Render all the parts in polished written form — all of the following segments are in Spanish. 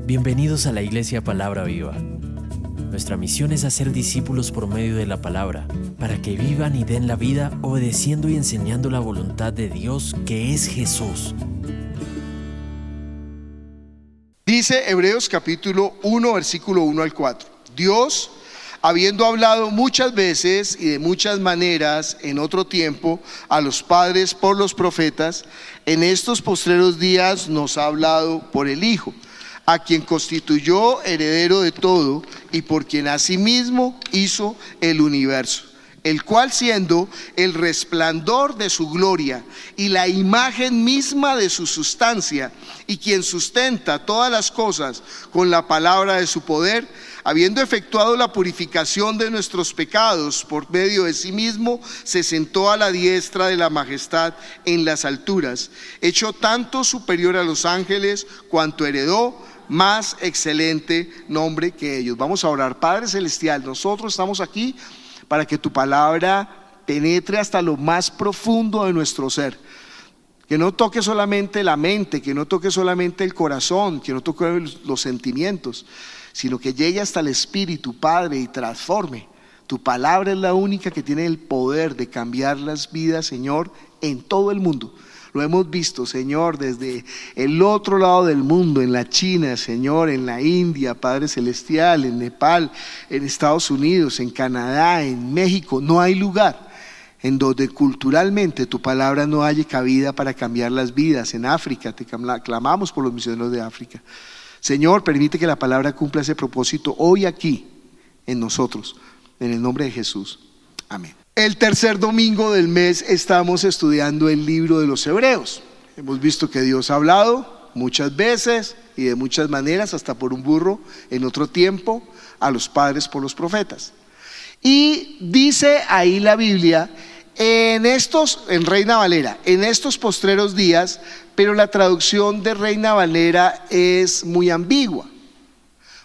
Bienvenidos a la Iglesia Palabra Viva. Nuestra misión es hacer discípulos por medio de la palabra, para que vivan y den la vida obedeciendo y enseñando la voluntad de Dios, que es Jesús. Dice Hebreos capítulo 1, versículo 1 al 4. Dios, habiendo hablado muchas veces y de muchas maneras en otro tiempo a los padres por los profetas, en estos postreros días nos ha hablado por el Hijo, a quien constituyó heredero de todo y por quien asimismo hizo el universo, el cual, siendo el resplandor de su gloria y la imagen misma de su sustancia, y quien sustenta todas las cosas con la palabra de su poder, habiendo efectuado la purificación de nuestros pecados por medio de sí mismo, se sentó a la diestra de la majestad en las alturas, hecho tanto superior a los ángeles cuanto heredó más excelente nombre que ellos. Vamos a orar. Padre Celestial, nosotros estamos aquí para que tu palabra penetre hasta lo más profundo de nuestro ser, que no toque solamente la mente, que no toque solamente el corazón, que no toque los sentimientos, sino que llegue hasta el espíritu, Padre, y transforme. Tu palabra es la única que tiene el poder de cambiar las vidas, Señor, en todo el mundo. Lo hemos visto, Señor, desde el otro lado del mundo, en la China, Señor, en la India, Padre Celestial, en Nepal, en Estados Unidos, en Canadá, en México. No hay lugar en donde culturalmente tu palabra no haya cabida para cambiar las vidas. En África, te clamamos por los misioneros de África. Señor, permite que la palabra cumpla ese propósito hoy aquí, en nosotros, en el nombre de Jesús. Amén. El tercer domingo del mes estamos estudiando el libro de los Hebreos. Hemos visto que Dios ha hablado muchas veces y de muchas maneras, hasta por un burro en otro tiempo, a los padres por los profetas. Y dice ahí la Biblia, en Reina Valera, en estos postreros días, pero la traducción de Reina Valera es muy ambigua,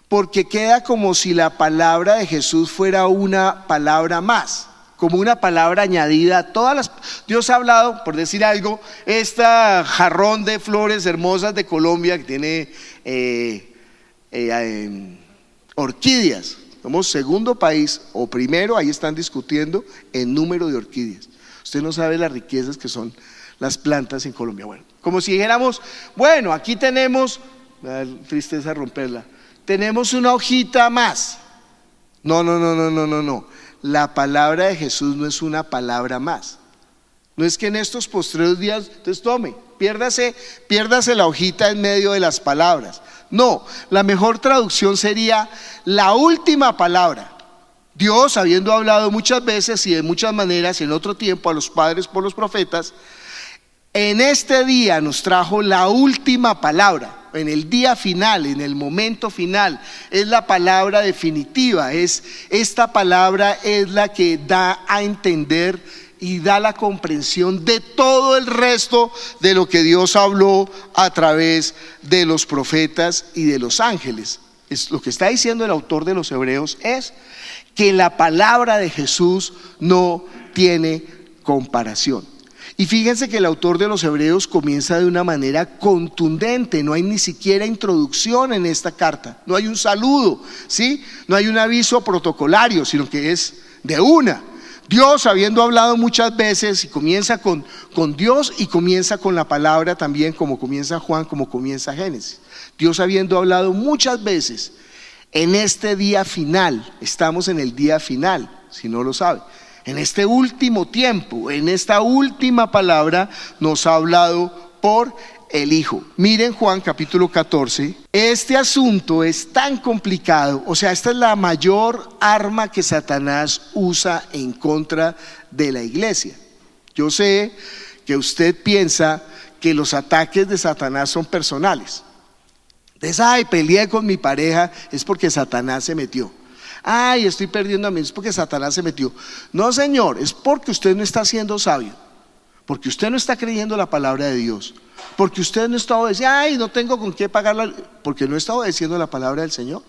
porque queda como si la palabra de Jesús fuera una palabra más, como una palabra añadida a todas las. Dios ha hablado, por decir algo, jarrón de flores hermosas de Colombia que tiene orquídeas. Somos segundo país, o primero, ahí están discutiendo el número de orquídeas. Usted no sabe las riquezas que son las plantas en Colombia. Bueno, como si dijéramos, bueno, aquí tenemos, me da tristeza romperla, tenemos una hojita más. No. La palabra de Jesús no es una palabra más. No es que en estos postreros días, entonces tome, piérdase la hojita en medio de las palabras. No, la mejor traducción sería la última palabra. Dios, habiendo hablado muchas veces y de muchas maneras en otro tiempo a los padres por los profetas, en este día nos trajo la última palabra. En el día final, en el momento final, es la palabra definitiva. Esta palabra es la que da a entender y da la comprensión de todo el resto de lo que Dios habló a través de los profetas y de los ángeles. Lo que está diciendo el autor de los Hebreos es que la palabra de Jesús no tiene comparación. Y fíjense que el autor de los Hebreos comienza de una manera contundente. No hay ni siquiera introducción en esta carta, no hay un saludo, ¿sí? No hay un aviso protocolario, sino que es de una. Dios, habiendo hablado muchas veces, y comienza con Dios y comienza con la palabra también, como comienza Juan, como comienza Génesis. Dios, habiendo hablado muchas veces, en este día final, estamos en el día final, si no lo sabe. En este último tiempo, en esta última palabra, nos ha hablado por el Hijo. Miren Juan capítulo 14. Este asunto es tan complicado, o sea, esta es la mayor arma que Satanás usa en contra de la iglesia. Yo sé que usted piensa que los ataques de Satanás son personales. Entonces, peleé con mi pareja, es porque Satanás se metió. Estoy perdiendo a mí, es porque Satanás se metió. No, señor, es porque usted no está siendo sabio, porque usted no está creyendo la palabra de Dios, porque usted no está obedeciendo. No tengo con qué pagarla, porque no está obedeciendo la palabra del Señor.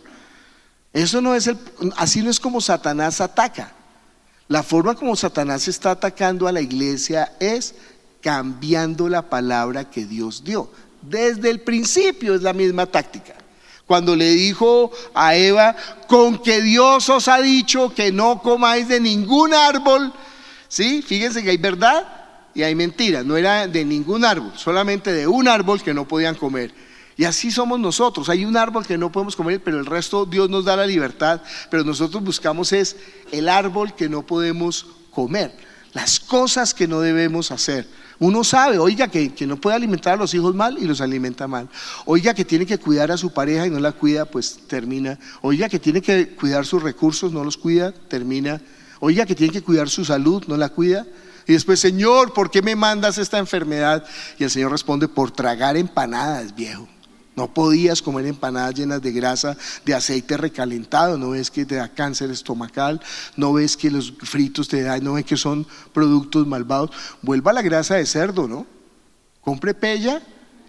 Eso no es así no es como Satanás ataca. La forma como Satanás está atacando a la iglesia es cambiando la palabra que Dios dio. Desde el principio es la misma táctica. Cuando le dijo a Eva, con que Dios os ha dicho que no comáis de ningún árbol, ¿sí? Fíjense que hay verdad y hay mentira. No era de ningún árbol, solamente de un árbol que no podían comer. Y así somos nosotros. Hay un árbol que no podemos comer, pero el resto Dios nos da la libertad. Pero nosotros buscamos es el árbol que no podemos comer, las cosas que no debemos hacer. Uno sabe, oiga, que no puede alimentar a los hijos mal y los alimenta mal. Oiga, que tiene que cuidar a su pareja y no la cuida, pues termina. Oiga, que tiene que cuidar sus recursos, no los cuida, termina. Oiga, que tiene que cuidar su salud, no la cuida. Y después, Señor, ¿por qué me mandas esta enfermedad? Y el Señor responde, por tragar empanadas, viejo. No podías comer empanadas llenas de grasa, de aceite recalentado. No ves que te da cáncer estomacal, no ves que los fritos te dan, no ves que son productos malvados. Vuelva a la grasa de cerdo, ¿no? Compre pella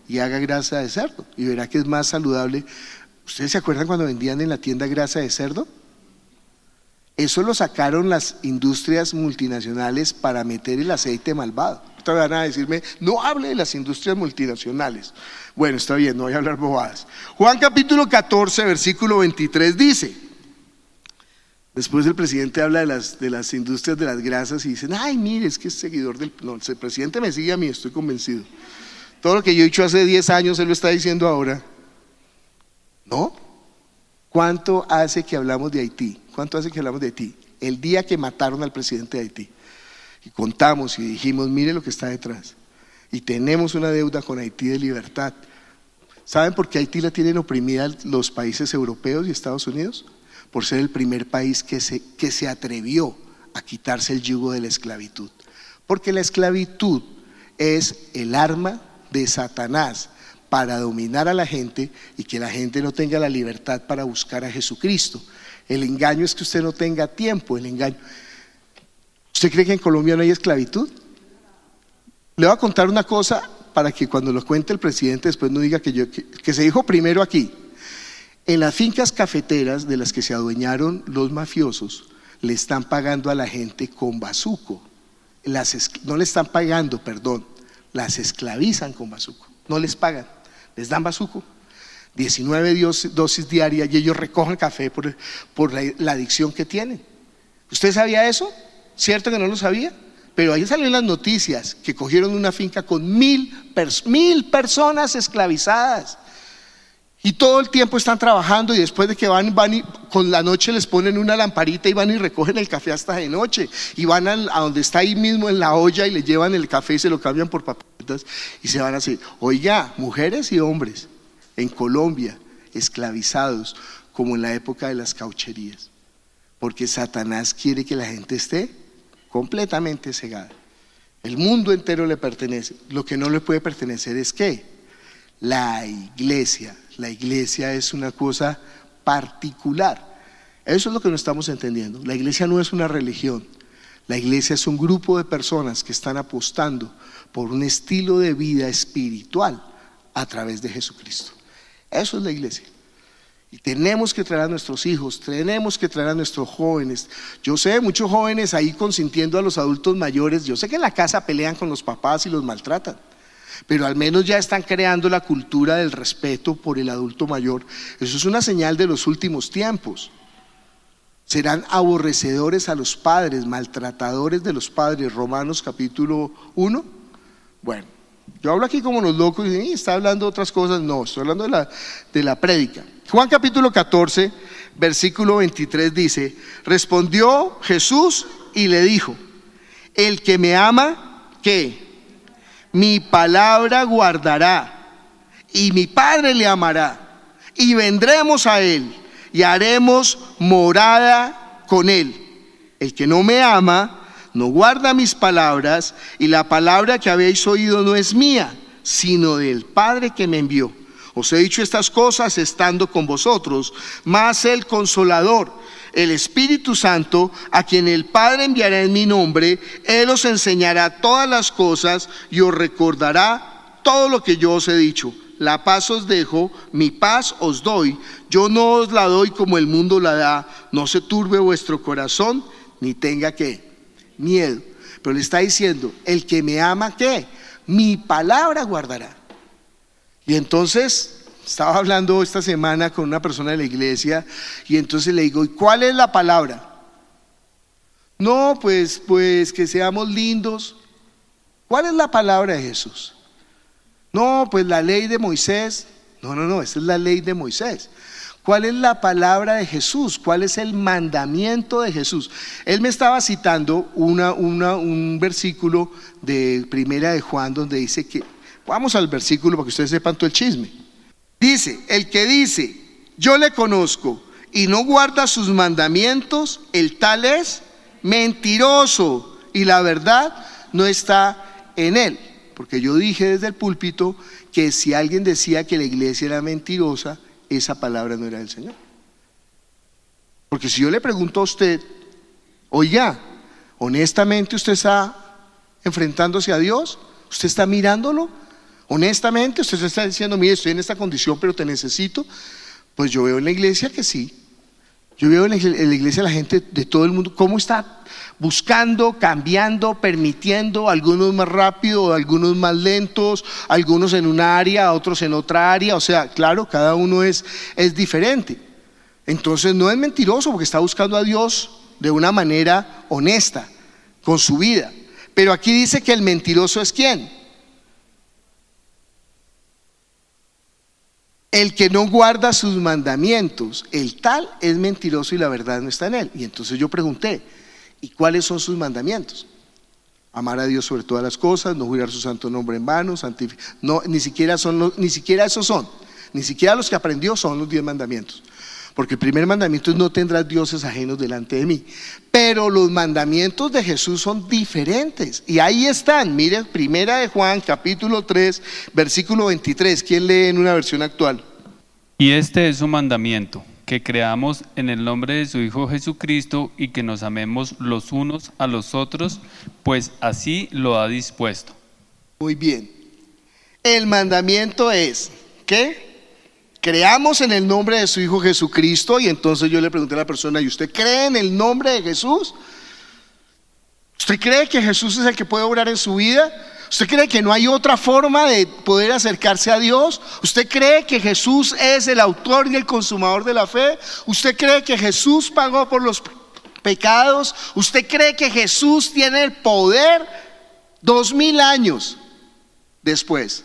y haga grasa de cerdo y verá que es más saludable. ¿Ustedes se acuerdan cuando vendían en la tienda grasa de cerdo? Eso lo sacaron las industrias multinacionales para meter el aceite malvado. Ustedes van a decirme, no hable de las industrias multinacionales. Bueno, está bien, no voy a hablar bobadas. Juan capítulo 14, versículo 23 dice, después el presidente habla de las industrias de las grasas y dicen, ay, mire, es que es seguidor del... No, el presidente me sigue a mí, estoy convencido. Todo lo que yo he dicho hace 10 años, él lo está diciendo ahora. ¿No? ¿Cuánto hace que hablamos de Haití? ¿Cuánto hace que hablamos de Haití? El día que mataron al presidente de Haití. Y contamos y dijimos, mire lo que está detrás. Y tenemos una deuda con Haití de libertad. ¿Saben por qué Haití la tienen oprimida los países europeos y Estados Unidos? Por ser el primer país que se atrevió a quitarse el yugo de la esclavitud. Porque la esclavitud es el arma de Satanás para dominar a la gente y que la gente no tenga la libertad para buscar a Jesucristo. El engaño es que usted no tenga tiempo, el engaño. ¿Usted cree que en Colombia no hay esclavitud? Le voy a contar una cosa para que cuando lo cuente el presidente después no diga que se dijo primero aquí. En las fincas cafeteras de las que se adueñaron los mafiosos, le están pagando a la gente con bazuco. No le están pagando, perdón, las esclavizan con bazuco. No les pagan, les dan bazuco. 19 dosis diarias y ellos recogen café por la adicción que tienen. ¿Usted sabía eso? ¿Cierto que no lo sabía? Pero ahí salió en las noticias que cogieron una finca con 1000 personas esclavizadas y todo el tiempo están trabajando y después de que van y con la noche les ponen una lamparita y van y recogen el café hasta de noche y van a donde está ahí mismo en la olla y le llevan el café y se lo cambian por papeletas y se van a hacer. Oiga, mujeres y hombres en Colombia esclavizados como en la época de las caucherías, porque Satanás quiere que la gente esté completamente cegada. El mundo entero le pertenece. Lo que no le puede pertenecer es ¿qué? La iglesia. La iglesia es una cosa particular. Eso es lo que no estamos entendiendo. La iglesia no es una religión. La iglesia es un grupo de personas que están apostando por un estilo de vida espiritual a través de Jesucristo. Eso es la iglesia. Y tenemos que traer a nuestros hijos, tenemos que traer a nuestros jóvenes. Yo sé, muchos jóvenes ahí consintiendo a los adultos mayores. Yo sé que en la casa pelean con los papás y los maltratan, pero al menos ya están creando la cultura del respeto por el adulto mayor. Eso es una señal de los últimos tiempos. Serán aborrecedores a los padres, maltratadores de los padres. Romanos capítulo 1. Bueno, yo hablo aquí como los locos y está hablando de otras cosas. No, estoy hablando de la prédica. Juan capítulo 14, versículo 23 dice, respondió Jesús y le dijo, el que me ama, ¿qué? Mi palabra guardará y mi Padre le amará y vendremos a él y haremos morada con él. El que no me ama no guarda mis palabras y la palabra que habéis oído no es mía, sino del Padre que me envió. Os he dicho estas cosas estando con vosotros, mas el Consolador, el Espíritu Santo, a quien el Padre enviará en mi nombre, Él os enseñará todas las cosas y os recordará todo lo que yo os he dicho. La paz os dejo, mi paz os doy. Yo no os la doy como el mundo la da. No se turbe vuestro corazón, ni tenga ¿qué? Miedo. Pero le está diciendo, el que me ama, ¿qué? Mi palabra guardará. Y entonces Estaba hablando esta semana con una persona de la iglesia y entonces le digo, ¿y cuál es la palabra? No, pues que seamos lindos. ¿Cuál es la palabra de Jesús? No, pues la ley de Moisés. No, esa es la ley de Moisés. ¿Cuál es la palabra de Jesús? ¿Cuál es el mandamiento de Jesús? Él me estaba citando un versículo de Primera de Juan donde dice que, vamos al versículo para que ustedes sepan todo el chisme. Dice, el que dice, yo le conozco y no guarda sus mandamientos, el tal es mentiroso y la verdad no está en él. Porque yo dije desde el púlpito que si alguien decía que la iglesia era mentirosa, esa palabra no era del Señor. Porque si yo le pregunto a usted, oiga, honestamente usted está enfrentándose a Dios, usted está mirándolo, honestamente usted se está diciendo, mire, estoy en esta condición pero te necesito, pues yo veo en la iglesia que sí. Yo veo en la iglesia la gente de todo el mundo, cómo está buscando, cambiando, permitiendo, algunos más rápido, algunos más lentos, algunos en una área, otros en otra área, o sea, claro, cada uno es diferente. Entonces no es mentiroso porque está buscando a Dios de una manera honesta, con su vida. Pero aquí dice que el mentiroso es ¿quién? El que no guarda sus mandamientos, el tal es mentiroso y la verdad no está en él. Y entonces yo pregunté, ¿y cuáles son sus mandamientos? Amar a Dios sobre todas las cosas, no jurar su santo nombre en vano, no, ni siquiera esos son, ni siquiera los que aprendió son los 10 mandamientos. Porque el primer mandamiento es no tendrás dioses ajenos delante de mí. Pero los mandamientos de Jesús son diferentes. Y ahí están, mire, Primera de Juan, capítulo 3, versículo 23. ¿Quién lee en una versión actual? Y este es su mandamiento, que creamos en el nombre de su Hijo Jesucristo y que nos amemos los unos a los otros, pues así lo ha dispuesto. Muy bien. El mandamiento es, ¿qué? Creamos en el nombre de su Hijo Jesucristo. Y entonces yo le pregunté a la persona, ¿y usted cree en el nombre de Jesús? ¿Usted cree que Jesús es el que puede obrar en su vida? ¿Usted cree que no hay otra forma de poder acercarse a Dios? ¿Usted cree que Jesús es el autor y el consumador de la fe? ¿Usted cree que Jesús pagó por los pecados? ¿Usted cree que Jesús tiene el poder 2000 años después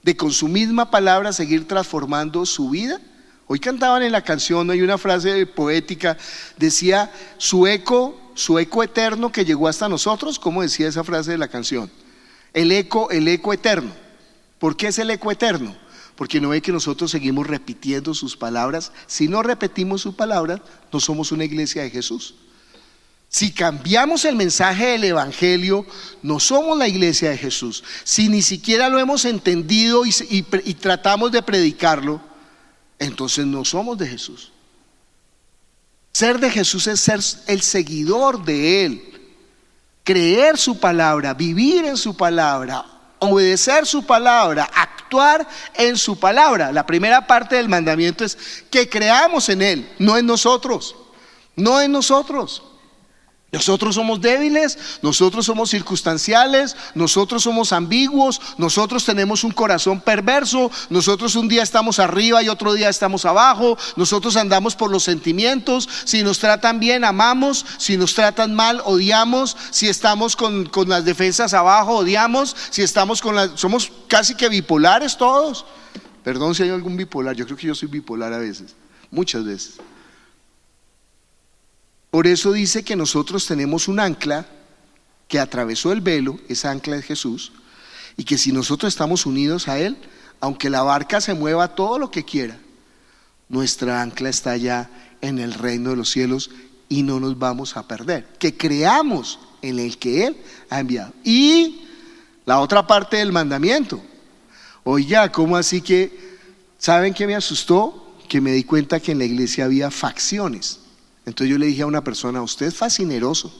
de con su misma palabra seguir transformando su vida? Hoy cantaban en la canción, hay una frase poética, decía su eco eterno que llegó hasta nosotros. ¿Cómo decía esa frase de la canción? El eco eterno. ¿Por qué es el eco eterno? Porque no ve que nosotros seguimos repitiendo sus palabras. Si no repetimos sus palabras, no somos una iglesia de Jesús. Si cambiamos el mensaje del evangelio, no somos la iglesia de Jesús. Si ni siquiera lo hemos entendido y tratamos de predicarlo, entonces no somos de Jesús. Ser de Jesús es ser el seguidor de Él, creer su palabra, vivir en su palabra, obedecer su palabra, actuar en su palabra. La primera parte del mandamiento es que creamos en Él, no en nosotros, no en nosotros. Nosotros somos débiles, nosotros somos circunstanciales, nosotros somos ambiguos, nosotros tenemos un corazón perverso, nosotros un día estamos arriba y otro día estamos abajo, nosotros andamos por los sentimientos, si nos tratan bien amamos, si nos tratan mal odiamos, si estamos con las defensas abajo odiamos, si estamos somos casi que bipolares todos. Perdón si hay algún bipolar, yo creo que yo soy bipolar a veces, muchas veces. Por eso dice que nosotros tenemos un ancla que atravesó el velo, esa ancla es Jesús, y que si nosotros estamos unidos a Él, aunque la barca se mueva todo lo que quiera, nuestra ancla está allá en el reino de los cielos y no nos vamos a perder. Que creamos en el que Él ha enviado. Y la otra parte del mandamiento, oiga, ¿cómo así que? ¿Saben qué me asustó? Que me di cuenta que en la iglesia había facciones. Entonces yo le dije a una persona, usted es fascineroso.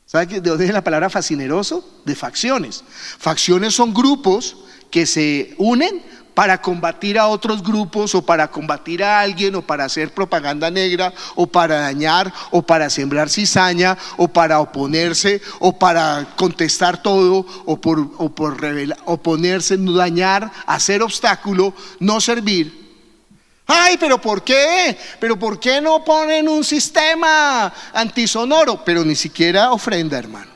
¿Sabe de dónde es la palabra fascineroso? De facciones. Facciones son grupos que se unen para combatir a otros grupos, o para combatir a alguien, o para hacer propaganda negra, o para dañar, o para sembrar cizaña, o para oponerse, o para contestar todo, o por revelar, oponerse, dañar, hacer obstáculo, no servir. Ay, pero ¿por qué? ¿Pero por qué no ponen un sistema antisonoro? Pero ni siquiera ofrenda, hermano.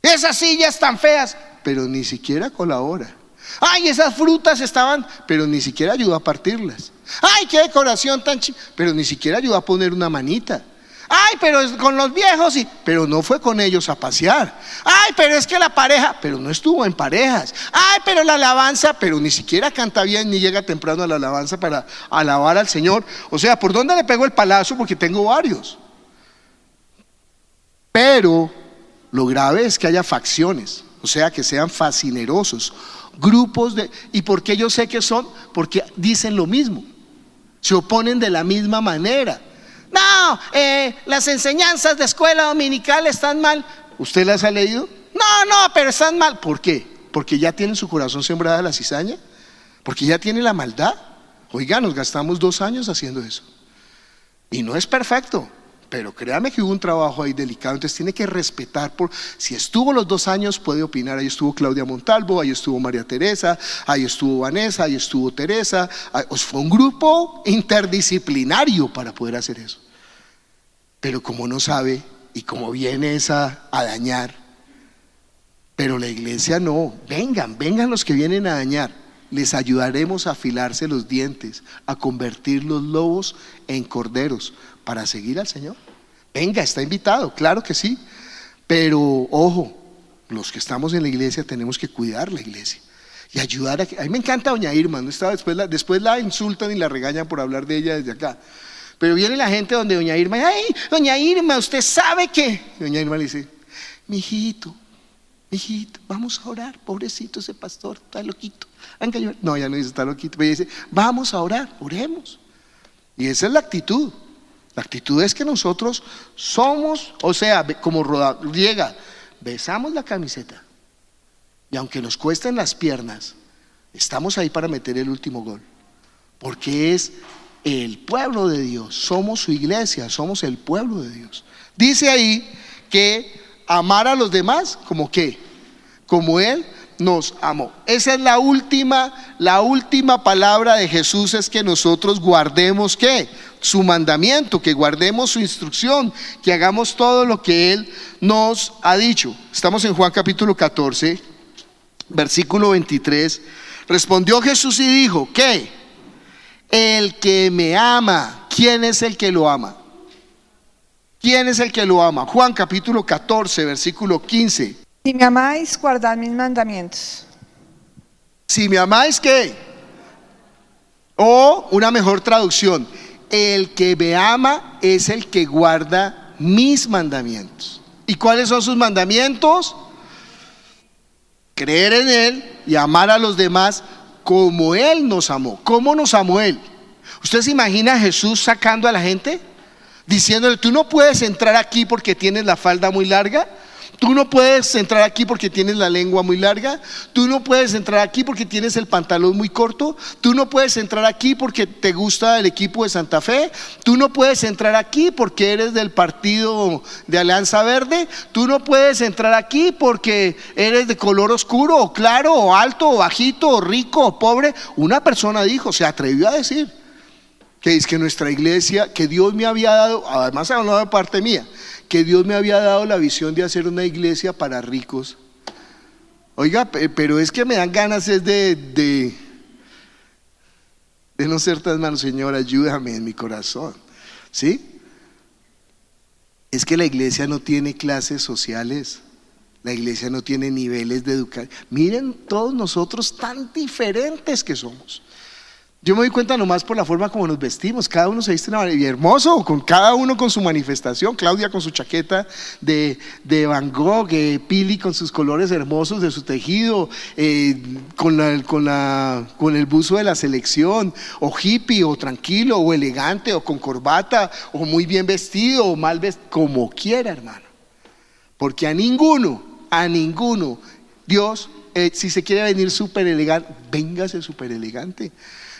Esas sillas tan feas, pero ni siquiera colabora. Ay, esas frutas estaban, pero ni siquiera ayuda a partirlas. Ay, qué decoración tan pero ni siquiera ayuda a poner una manita. Ay, pero es con los viejos, pero no fue con ellos a pasear. Ay, pero es que la pareja, pero no estuvo en parejas. Ay, pero la alabanza, pero ni siquiera canta bien ni llega temprano a la alabanza para alabar al Señor. O sea, ¿por dónde le pego el palazo? Porque tengo varios. Pero lo grave es que haya facciones, o sea, que sean fascinerosos, grupos de... ¿Y por qué yo sé que son? Porque dicen lo mismo, se oponen de la misma manera. No, las enseñanzas de escuela dominical están mal. ¿Usted las ha leído? No, pero están mal. ¿Por qué? Porque ya tienen su corazón sembrada la cizaña, porque ya tiene la maldad. Oiga, nos gastamos 2 años haciendo eso y no es perfecto, pero créame que hubo un trabajo ahí delicado. Entonces tiene que respetar, si estuvo los 2 años puede opinar. Ahí estuvo Claudia Montalvo, ahí estuvo María Teresa, ahí estuvo Vanessa, ahí estuvo Teresa. Fue un grupo interdisciplinario para poder hacer eso. Pero como no sabe, y como viene esa a dañar, pero la iglesia no. Vengan los que vienen a dañar, les ayudaremos a afilarse los dientes, a convertir los lobos en corderos para seguir al Señor. Venga, está invitado, claro que sí, pero ojo, los que estamos en la iglesia tenemos que cuidar la iglesia y ayudar a mí me encanta doña Irma, ¿no? Después la insultan y la regañan por hablar de ella desde acá. Pero viene la gente donde doña Irma, ay, doña Irma, usted sabe que, doña Irma le dice, mijito, vamos a orar, pobrecito ese pastor, está loquito. No, ya no dice está loquito, pero dice, vamos a orar, oremos. Y esa es la actitud. La actitud es que nosotros somos, o sea, como Rodriega, besamos la camiseta. Y aunque nos cuesten las piernas, estamos ahí para meter el último gol. Porque es el pueblo de Dios, somos su iglesia, somos el pueblo de Dios. Dice ahí que amar a los demás, ¿como qué? Como Él nos amó. Esa es la última palabra de Jesús, es que nosotros guardemos ¿qué? Su mandamiento, que guardemos su instrucción, que hagamos todo lo que Él nos ha dicho. Estamos en Juan capítulo 14, versículo 23. Respondió Jesús y dijo, ¿qué? El que me ama. ¿Quién es el que lo ama? ¿Quién es el que lo ama? Juan capítulo 14, versículo 15. Si me amáis, guardad mis mandamientos. Si me amáis, ¿qué? O una mejor traducción, el que me ama es el que guarda mis mandamientos. ¿Y cuáles son sus mandamientos? Creer en Él y amar a los demás como Él nos amó. ¿Cómo nos amó Él? ¿Usted se imagina a Jesús sacando a la gente? Diciéndole, tú no puedes entrar aquí porque tienes la falda muy larga. Tú no puedes entrar aquí porque tienes la lengua muy larga. Tú no puedes entrar aquí porque tienes el pantalón muy corto. Tú no puedes entrar aquí porque te gusta el equipo de Santa Fe. Tú no puedes entrar aquí porque eres del partido de Alianza Verde. Tú no puedes entrar aquí porque eres de color oscuro o claro o alto o bajito o rico o pobre. Una persona dijo, se atrevió a decir que es que nuestra iglesia, que Dios me había dado, además hablaba de parte mía, que Dios me había dado la visión de hacer una iglesia para ricos. Oiga, pero es que me dan ganas es de no ser tan malo. Señor, ayúdame en mi corazón, ¿sí? Es que la iglesia no tiene clases sociales, la iglesia no tiene niveles de educación. Miren todos nosotros tan diferentes que somos. Yo me doy cuenta nomás por la forma como nos vestimos. Cada uno se viste de una manera, y hermoso, con cada uno con su manifestación. Claudia con su chaqueta de Van Gogh, Pili con sus colores hermosos de su tejido, con el buzo de la selección, o hippie, o tranquilo, o elegante, o con corbata, o muy bien vestido, o mal vestido, como quiera, hermano. Porque a ninguno Dios si se quiere venir súper elegante, véngase súper elegante.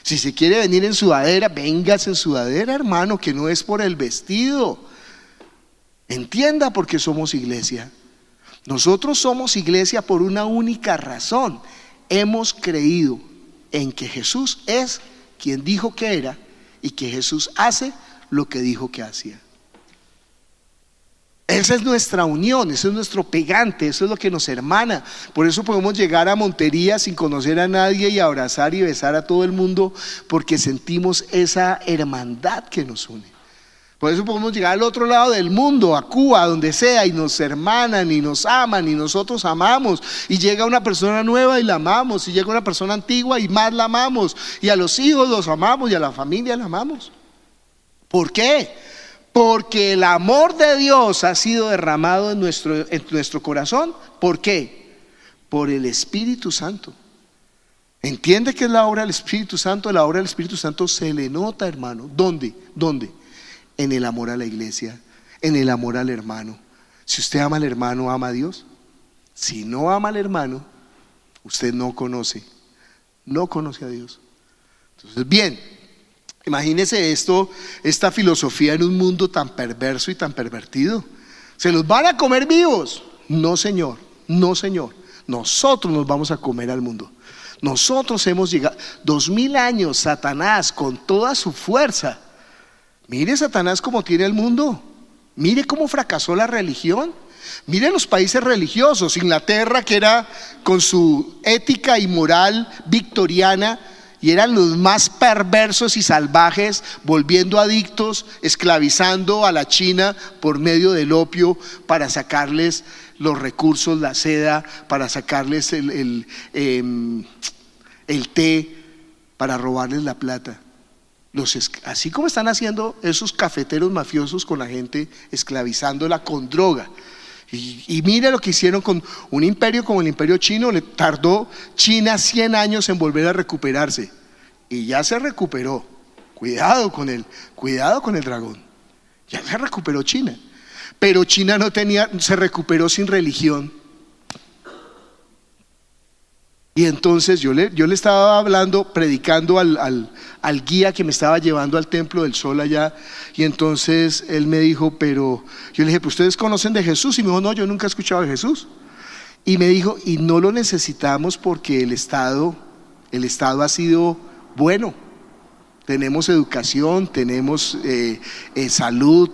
Si se quiere venir en sudadera, véngase en sudadera, hermano, que no es por el vestido. Entienda por qué somos iglesia. Nosotros somos iglesia por una única razón. Hemos creído en que Jesús es quien dijo que era y que Jesús hace lo que dijo que hacía. Esa es nuestra unión, ese es nuestro pegante, eso es lo que nos hermana. Por eso podemos llegar a Montería sin conocer a nadie y abrazar y besar a todo el mundo, porque sentimos esa hermandad que nos une. Por eso podemos llegar al otro lado del mundo, a Cuba, donde sea, y nos hermanan y nos aman y nosotros amamos. Y llega una persona nueva y la amamos, y llega una persona antigua y más la amamos, y a los hijos los amamos y a la familia la amamos. ¿Por qué? Porque el amor de Dios ha sido derramado en nuestro corazón. ¿Por qué? Por el Espíritu Santo. ¿Entiende qué es la obra del Espíritu Santo? La obra del Espíritu Santo se le nota, hermano. ¿Dónde? En el amor a la iglesia, en el amor al hermano. Si usted ama al hermano, ama a Dios. Si no ama al hermano, usted no conoce a Dios. Entonces, bien, imagínese esta filosofía en un mundo tan perverso y tan pervertido. ¿Se los van a comer vivos? No, señor, no, señor. Nosotros nos vamos a comer al mundo. Nosotros hemos llegado 2000 años, Satanás con toda su fuerza. Mire Satanás cómo tiene el mundo. Mire cómo fracasó la religión. Mire los países religiosos. Inglaterra, que era con su ética y moral victoriana, y eran los más perversos y salvajes, volviendo adictos, esclavizando a la China por medio del opio para sacarles los recursos, la seda, para sacarles el té, para robarles la plata. Así como están haciendo esos cafeteros mafiosos con la gente, esclavizándola con droga. Y mire lo que hicieron con un imperio como el imperio chino. Le tardó China 100 años en volver a recuperarse, y ya se recuperó. Cuidado con el dragón. Ya se recuperó China. Pero China se recuperó sin religión. Y entonces yo le estaba hablando, predicando al guía que me estaba llevando al Templo del Sol allá. Y entonces él me dijo, pero yo le dije, pues ustedes conocen de Jesús. Y me dijo, no, yo nunca he escuchado de Jesús. Y me dijo, y no lo necesitamos porque el Estado ha sido bueno. Tenemos educación, tenemos salud,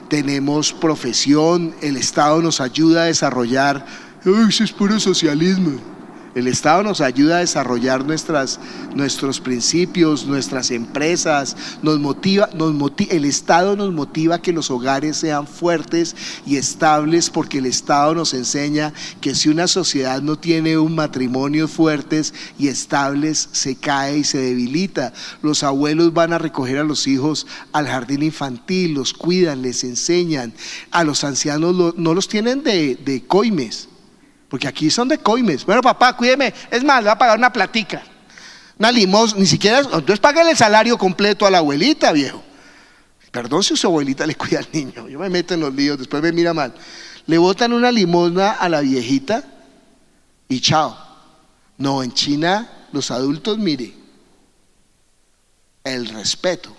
tenemos profesión. El Estado nos ayuda a desarrollar. Eso es puro socialismo. El Estado nos ayuda a desarrollar nuestros principios, nuestras empresas, el Estado nos motiva a que los hogares sean fuertes y estables, porque el Estado nos enseña que si una sociedad no tiene un matrimonio fuertes y estables, se cae y se debilita. Los abuelos van a recoger a los hijos al jardín infantil, los cuidan, les enseñan. A los ancianos no los tienen de coimes, porque aquí son de coimes. Bueno, papá, cuídeme, es más, le va a pagar una platica, una limosna, ni siquiera, entonces págale el salario completo a la abuelita, viejo. Perdón si su abuelita le cuida al niño, yo me meto en los líos, después me mira mal. Le botan una limosna a la viejita y chao. No, en China los adultos, mire, el respeto,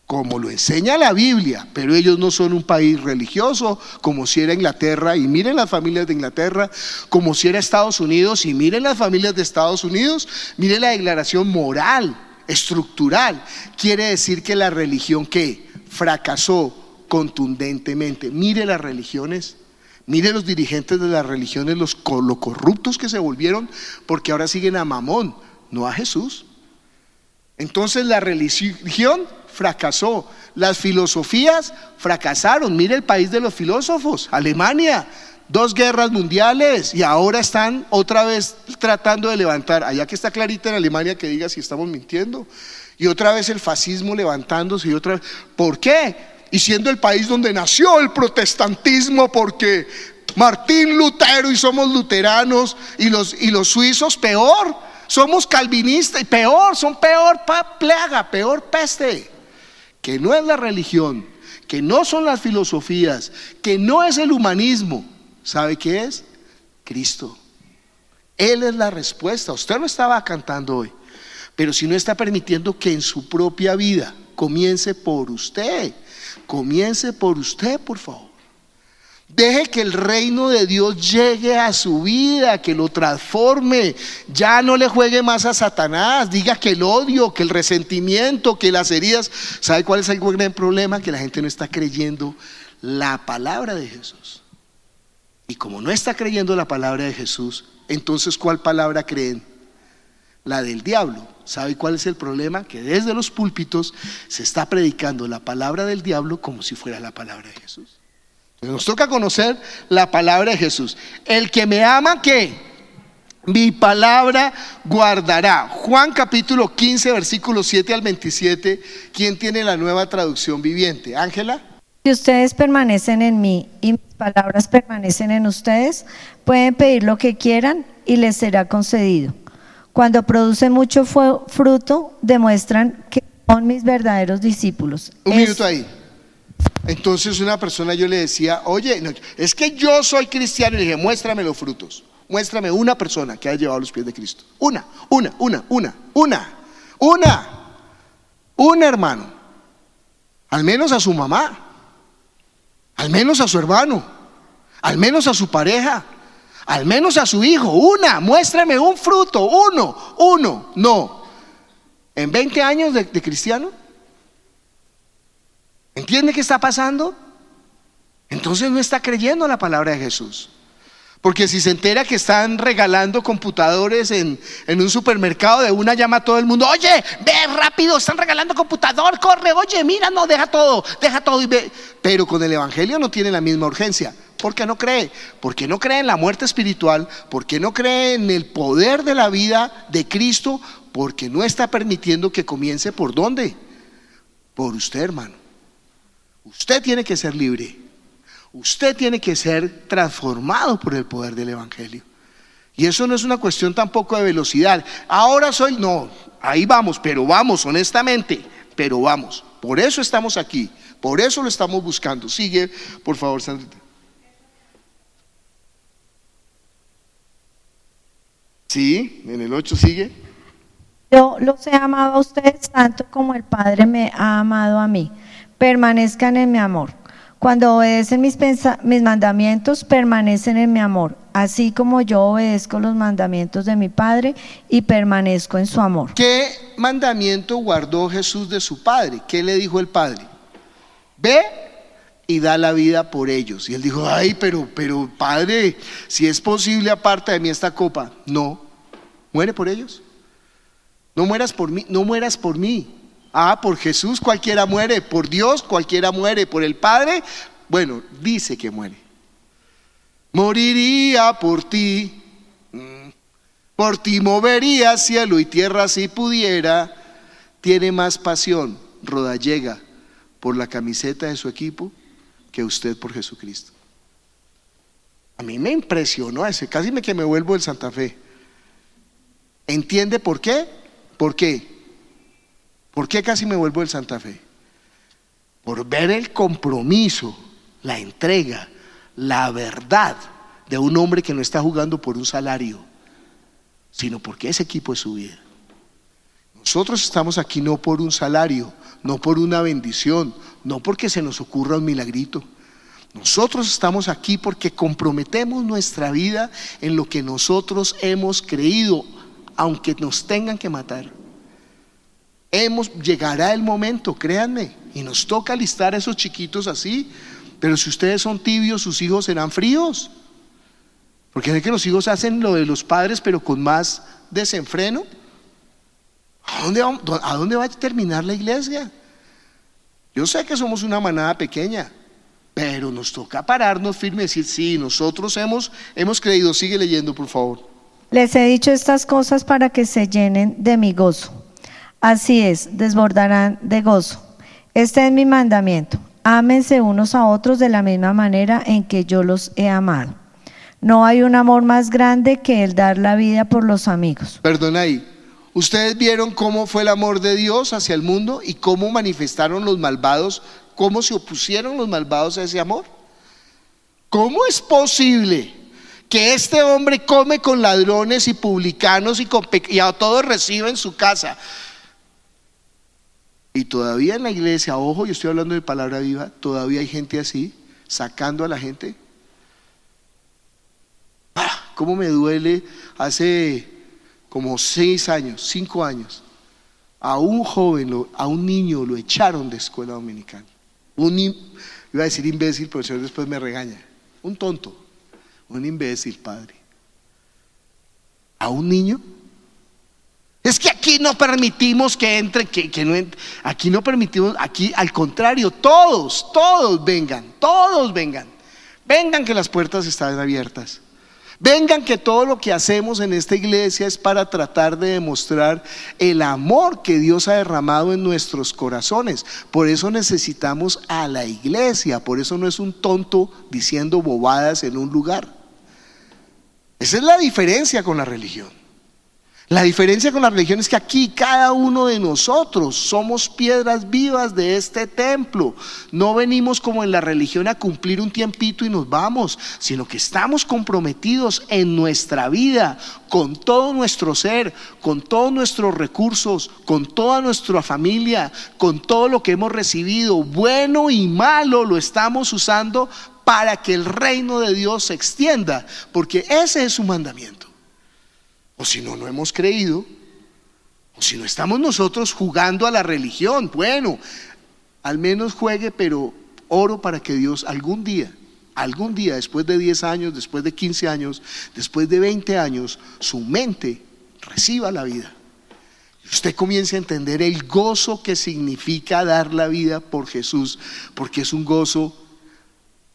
como lo enseña la Biblia, pero ellos no son un país religioso como si era Inglaterra, y miren las familias de Inglaterra, como si era Estados Unidos, y miren las familias de Estados Unidos. Miren la declaración moral, estructural. Quiere decir que la religión que fracasó contundentemente. Mire las religiones, mire los dirigentes de las religiones, lo corruptos que se volvieron, porque ahora siguen a Mamón, no a Jesús. Entonces la religión fracasó, las filosofías fracasaron. Mire el país de los filósofos, Alemania, 2 guerras mundiales, y ahora están otra vez tratando de levantar. Allá que está clarita en Alemania que diga si estamos mintiendo. Y otra vez el fascismo levantándose, y otra vez. ¿Por qué? Y siendo el país donde nació el protestantismo, porque Martín Lutero, y somos luteranos, y los suizos peor, somos calvinistas, y peor, son peor plaga, peor peste. Que no es la religión, que no son las filosofías, que no es el humanismo. ¿Sabe qué es? Cristo. Él es la respuesta. Usted lo estaba cantando hoy, pero si no está permitiendo que en su propia vida comience por usted, por favor. Deje que el reino de Dios llegue a su vida, que lo transforme. Ya no le juegue más a Satanás. Diga que el odio, que el resentimiento, que las heridas. ¿Sabe cuál es el gran problema? Que la gente no está creyendo la palabra de Jesús. Y como no está creyendo la palabra de Jesús, entonces ¿cuál palabra creen? La del diablo. ¿Sabe cuál es el problema? Que desde los púlpitos se está predicando la palabra del diablo como si fuera la palabra de Jesús. Nos toca conocer la palabra de Jesús. El que me ama, ¿qué? Mi palabra guardará. Juan capítulo 15, versículos 7 al 27. ¿Quién tiene la Nueva Traducción Viviente? ¿Ángela? Si ustedes permanecen en mí y mis palabras permanecen en ustedes, pueden pedir lo que quieran y les será concedido. Cuando producen mucho fruto, demuestran que son mis verdaderos discípulos. Un minuto ahí. Entonces una persona, yo le decía, oye, no, es que yo soy cristiano, y le dije, muéstrame los frutos, muéstrame una persona que haya llevado los pies de Cristo, una hermano, al menos a su mamá, al menos a su hermano, al menos a su pareja, al menos a su hijo, muéstrame un fruto, uno, no, en 20 años de cristiano. ¿Entiende qué está pasando? Entonces no está creyendo la palabra de Jesús. Porque si se entera que están regalando computadores en un supermercado, de una llama a todo el mundo, oye, ve rápido, están regalando computador, corre, oye, mira, no, deja todo y ve. Pero con el evangelio no tiene la misma urgencia. ¿Por qué no cree? Porque no cree en la muerte espiritual, porque no cree en el poder de la vida de Cristo, porque no está permitiendo que comience ¿por dónde? Por usted, hermano. Usted tiene que ser libre. Usted tiene que ser transformado por el poder del evangelio. Y eso no es una cuestión tampoco de velocidad. Ahora no, ahí vamos, pero vamos honestamente, pero vamos. Por eso estamos aquí, por eso lo estamos buscando. Sigue, por favor, Sandrita. Sí, en el 8 sigue. Yo los he amado a ustedes tanto como el Padre me ha amado a mí. Permanezcan en mi amor. Cuando obedecen mis mandamientos, permanecen en mi amor, así como yo obedezco los mandamientos de mi Padre y permanezco en su amor. ¿Qué mandamiento guardó Jesús de su Padre? ¿Qué le dijo el Padre? Ve y da la vida por ellos. Y él dijo, ay, pero Padre, si es posible, aparta de mí esta copa. No, muere por ellos. No mueras por mí, no mueras por mí. Por Jesús cualquiera muere, por Dios cualquiera muere, por el Padre, bueno, dice que muere. Moriría por ti movería cielo y tierra si pudiera. Tiene más pasión Rodallega por la camiseta de su equipo que usted por Jesucristo. A mí me impresionó ese, casi que me vuelvo del Santa Fe. ¿Entiende por qué? ¿Por qué? ¿Por qué casi me vuelvo del Santa Fe? Por ver el compromiso, la entrega, la verdad de un hombre que no está jugando por un salario, sino porque ese equipo es su vida. Nosotros estamos aquí no por un salario, no por una bendición, no porque se nos ocurra un milagrito. Nosotros estamos aquí porque comprometemos nuestra vida en lo que nosotros hemos creído, aunque nos tengan que matar. Llegará el momento, créanme, y nos toca alistar a esos chiquitos así. Pero si ustedes son tibios, sus hijos serán fríos. Porque es que los hijos hacen lo de los padres, pero con más desenfreno. ¿A dónde va a terminar la iglesia? Yo sé que somos una manada pequeña, pero nos toca pararnos firme y decir, sí, nosotros hemos creído. Sigue leyendo, por favor. Les he dicho estas cosas para que se llenen de mi gozo. Así es, desbordarán de gozo. Este es mi mandamiento: ámense unos a otros de la misma manera en que yo los he amado. No hay un amor más grande que el dar la vida por los amigos. Perdona ahí. ¿Ustedes vieron cómo fue el amor de Dios hacia el mundo y cómo manifestaron los malvados, cómo se opusieron los malvados a ese amor? ¿Cómo es posible que este hombre come con ladrones y publicanos y a todos recibe en su casa. Y todavía en la iglesia, ojo, yo estoy hablando de palabra viva, todavía hay gente así, sacando a la gente. ¿Cómo me duele? Hace como 5 años, a un joven, a un niño lo echaron de escuela dominical. Iba a decir imbécil, pero el Señor después me regaña. Un tonto, un imbécil, padre. ¿A un niño? Es que aquí no permitimos que entre, que no entre. Aquí no permitimos, aquí al contrario, todos vengan, vengan que las puertas están abiertas. Vengan que todo lo que hacemos en esta iglesia es para tratar de demostrar el amor que Dios ha derramado en nuestros corazones. Por eso necesitamos a la iglesia, por eso no es un tonto diciendo bobadas en un lugar. Esa es la diferencia con la religión. La diferencia con la religión es que aquí cada uno de nosotros somos piedras vivas de este templo. No venimos como en la religión a cumplir un tiempito y nos vamos, sino que estamos comprometidos en nuestra vida, con todo nuestro ser, con todos nuestros recursos, con toda nuestra familia, con todo lo que hemos recibido, bueno y malo, lo estamos usando para que el reino de Dios se extienda, porque ese es su mandamiento. O si no, no hemos creído, o si no estamos nosotros jugando a la religión. Bueno, al menos juegue, pero oro para que Dios algún día, después de 10 años, después de 15 años, después de 20 años, su mente reciba la vida. Y usted comience a entender el gozo que significa dar la vida por Jesús, porque es un gozo.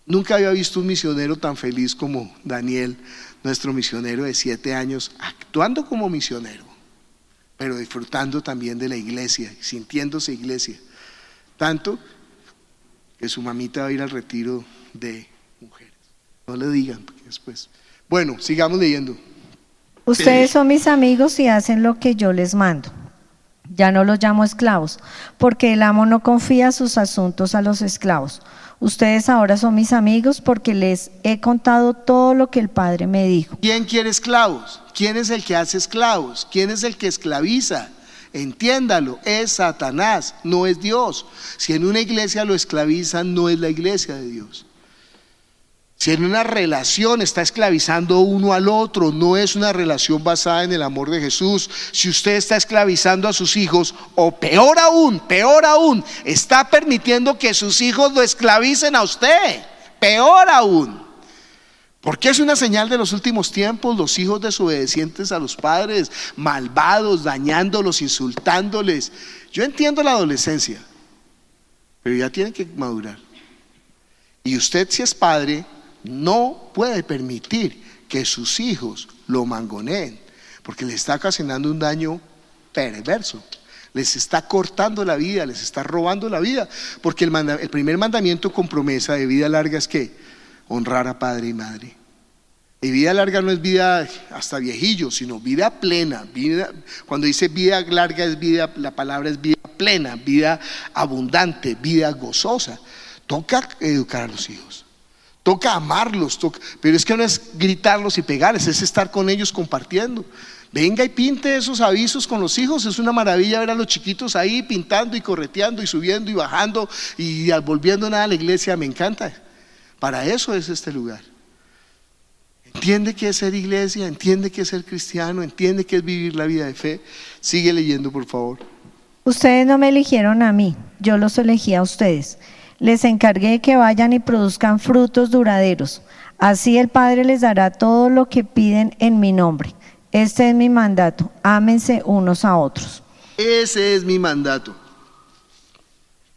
Nunca había visto un misionero tan feliz como Daniel, nuestro misionero de 7 años, actuando como misionero, pero disfrutando también de la iglesia, sintiéndose iglesia. Tanto que su mamita va a ir al retiro de mujeres. No le digan, porque después. Bueno, sigamos leyendo. Ustedes son mis amigos y hacen lo que yo les mando. Ya no los llamo esclavos, porque el amo no confía sus asuntos a los esclavos. Ustedes ahora son mis amigos porque les he contado todo lo que el Padre me dijo. ¿Quién quiere esclavos? ¿Quién es el que hace esclavos? ¿Quién es el que esclaviza? Entiéndalo, es Satanás, no es Dios. Si en una iglesia lo esclavizan, no es la iglesia de Dios. Si en una relación está esclavizando uno al otro, no es una relación basada en el amor de Jesús. Si usted está esclavizando a sus hijos, o peor aún, está permitiendo que sus hijos lo esclavicen a usted, peor aún. Porque es una señal de los últimos tiempos, los hijos desobedientes a los padres, malvados, dañándolos, insultándoles. Yo entiendo la adolescencia, pero ya tienen que madurar. Y usted, si es padre, no puede permitir que sus hijos lo mangoneen, porque les está ocasionando un daño perverso, les está cortando la vida, les está robando la vida, porque el primer mandamiento con promesa de vida larga es que honrar a padre y madre. Y vida larga no es vida hasta viejillo, sino vida plena. Cuando dice vida larga es vida, la palabra es vida plena, vida abundante, vida gozosa. Toca educar a los hijos, toca amarlos, pero es que no es gritarlos y pegarles, es estar con ellos compartiendo. Venga y pinte esos avisos con los hijos, es una maravilla ver a los chiquitos ahí pintando y correteando y subiendo y bajando y volviendo nada a la iglesia, me encanta. Para eso es este lugar. Entiende qué es ser iglesia, entiende qué es ser cristiano, entiende qué es vivir la vida de fe. Sigue leyendo, por favor. Ustedes no me eligieron a mí, yo los elegí a ustedes. Les encargué de que vayan y produzcan frutos duraderos. Así el Padre les dará todo lo que piden en mi nombre. Este es mi mandato, ámense unos a otros. Ese es mi mandato.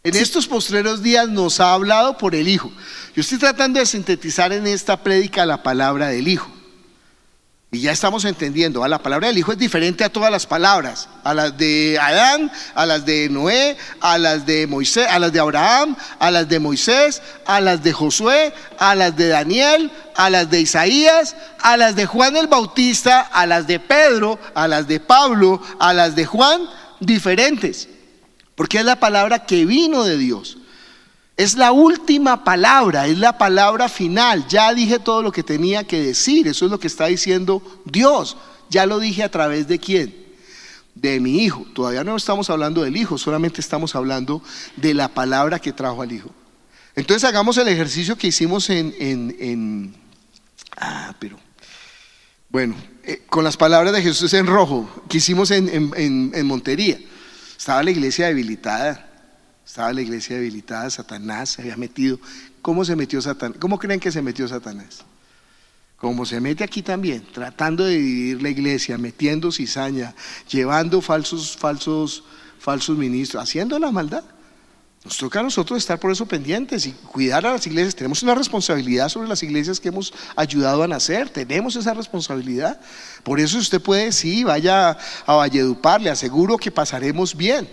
En estos postreros días nos ha hablado por el Hijo. Yo estoy tratando de sintetizar en esta prédica la palabra del Hijo. Y ya estamos entendiendo, la palabra del Hijo es diferente a todas las palabras, a las de Adán, a las de Noé, a las de Moisés, a las de Abraham, a las de Moisés, a las de Josué, a las de Daniel, a las de Isaías, a las de Juan el Bautista, a las de Pedro, a las de Pablo, a las de Juan, diferentes, porque es la palabra que vino de Dios. Es la última palabra, es la palabra final. Ya dije todo lo que tenía que decir. Eso es lo que está diciendo Dios. Ya lo dije a través de ¿quién? De mi Hijo. Todavía no estamos hablando del Hijo, solamente estamos hablando de la palabra que trajo al Hijo. Entonces hagamos el ejercicio que hicimos con las palabras de Jesús en rojo, que hicimos en Montería. Estaba la iglesia debilitada. Satanás se había metido. ¿Cómo se metió Satanás? ¿Cómo creen que se metió Satanás? Como se mete aquí también, tratando de dividir la iglesia, metiendo cizaña, llevando falsos ministros, haciendo la maldad. Nos toca a nosotros estar por eso pendientes y cuidar a las iglesias. Tenemos una responsabilidad sobre las iglesias que hemos ayudado a nacer. Tenemos esa responsabilidad. Por eso usted puede, sí, vaya a Valledupar, le aseguro que pasaremos bien.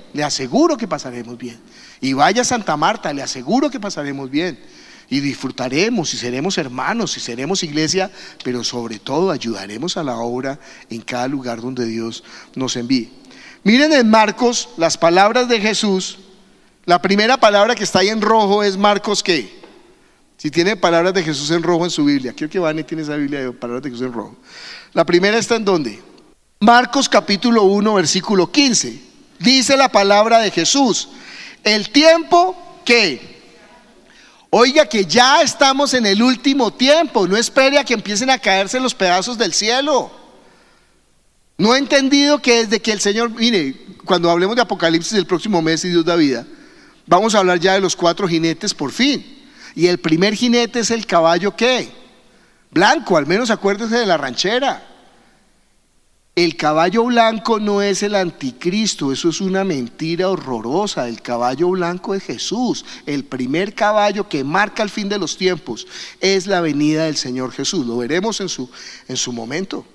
Y vaya a Santa Marta, le aseguro que pasaremos bien. Y disfrutaremos y seremos hermanos y seremos iglesia, pero sobre todo ayudaremos a la obra en cada lugar donde Dios nos envíe. Miren en Marcos las palabras de Jesús. La primera palabra que está ahí en rojo es Marcos, ¿qué? Si tiene palabras de Jesús en rojo en su Biblia. Quiero que Vane tiene esa Biblia de palabras de Jesús en rojo. La primera está ¿en dónde? Marcos capítulo 1 versículo 15. Dice la palabra de Jesús: el tiempo que... Oiga, que ya estamos en el último tiempo. No espere a que empiecen a caerse los pedazos del cielo. No he entendido que desde que el Señor, mire, cuando hablemos de Apocalipsis el próximo mes, si Dios da vida, vamos a hablar ya de los 4 jinetes por fin. Y el primer jinete es el caballo ¿qué? Blanco, al menos acuérdese de la ranchera. El caballo blanco no es el anticristo, eso es una mentira horrorosa. El caballo blanco es Jesús. El primer caballo que marca el fin de los tiempos es la venida del Señor Jesús. Lo veremos en su momento.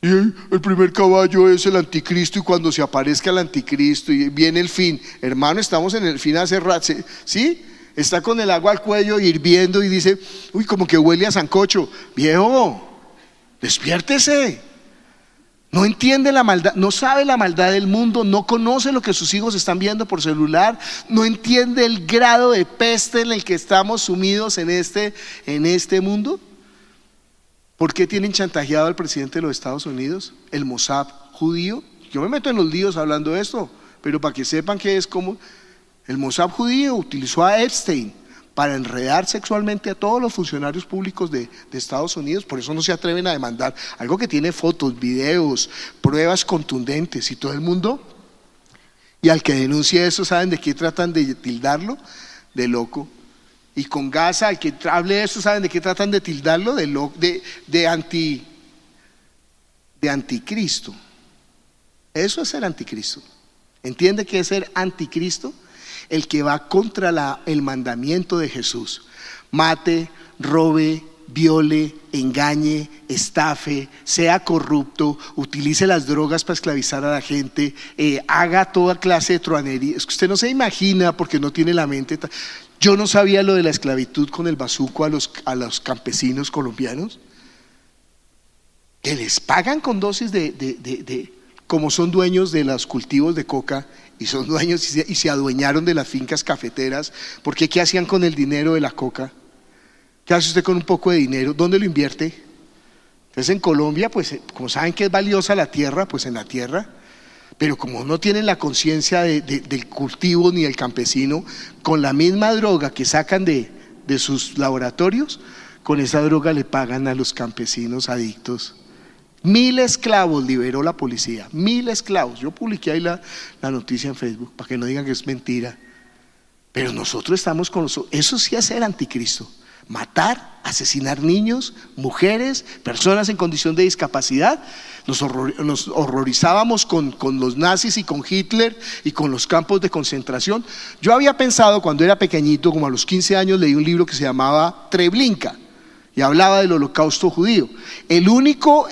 Y el primer caballo es el anticristo, y cuando se aparezca el anticristo y viene el fin, hermano, estamos en el fin hace rato, ¿sí? Está con el agua al cuello hirviendo y dice, uy, como que huele a sancocho. Viejo, despiértese. No entiende la maldad, no sabe la maldad del mundo, no conoce lo que sus hijos están viendo por celular, no entiende el grado de peste en el que estamos sumidos en este mundo. ¿Por qué tienen chantajeado al presidente de los Estados Unidos? El Mossad judío. Yo me meto en los líos hablando de esto, pero para que sepan que es como el Mossad judío utilizó a Epstein para enredar sexualmente a todos los funcionarios públicos de Estados Unidos. Por eso no se atreven a demandar algo que tiene fotos, videos, pruebas contundentes y todo el mundo. Y al que denuncie eso, ¿saben de qué tratan de tildarlo? De loco. Y con Gaza, al que hable de eso, ¿saben de qué tratan de tildarlo? De anticristo. Eso es ser anticristo. ¿Entiende qué es ser anticristo? El que va contra el mandamiento de Jesús. Mate, robe, viole, engañe, estafe, sea corrupto, utilice las drogas para esclavizar a la gente, haga toda clase de truanería. Es que usted no se imagina porque no tiene la mente. Yo no sabía lo de la esclavitud con el bazuco a los campesinos colombianos, que les pagan con dosis como son dueños de los cultivos de coca y son dueños y se adueñaron de las fincas cafeteras. ¿Por qué? ¿Qué hacían con el dinero de la coca? ¿Qué hace usted con un poco de dinero? ¿Dónde lo invierte? Entonces en Colombia, pues como saben que es valiosa la tierra, pues en la tierra. Pero como no tienen la conciencia del cultivo ni del campesino, con la misma droga que sacan de sus laboratorios, con esa droga le pagan a los campesinos adictos. 1000 esclavos liberó la policía, 1000 esclavos. Yo publiqué ahí la noticia en Facebook para que no digan que es mentira. Pero nosotros estamos con eso sí es ser anticristo. Matar, asesinar niños, mujeres, personas en condición de discapacidad. Nos horrorizábamos con los nazis y con Hitler y con los campos de concentración. Yo había pensado cuando era pequeñito, como a los 15 años, leí un libro que se llamaba Treblinka y hablaba del holocausto judío. El único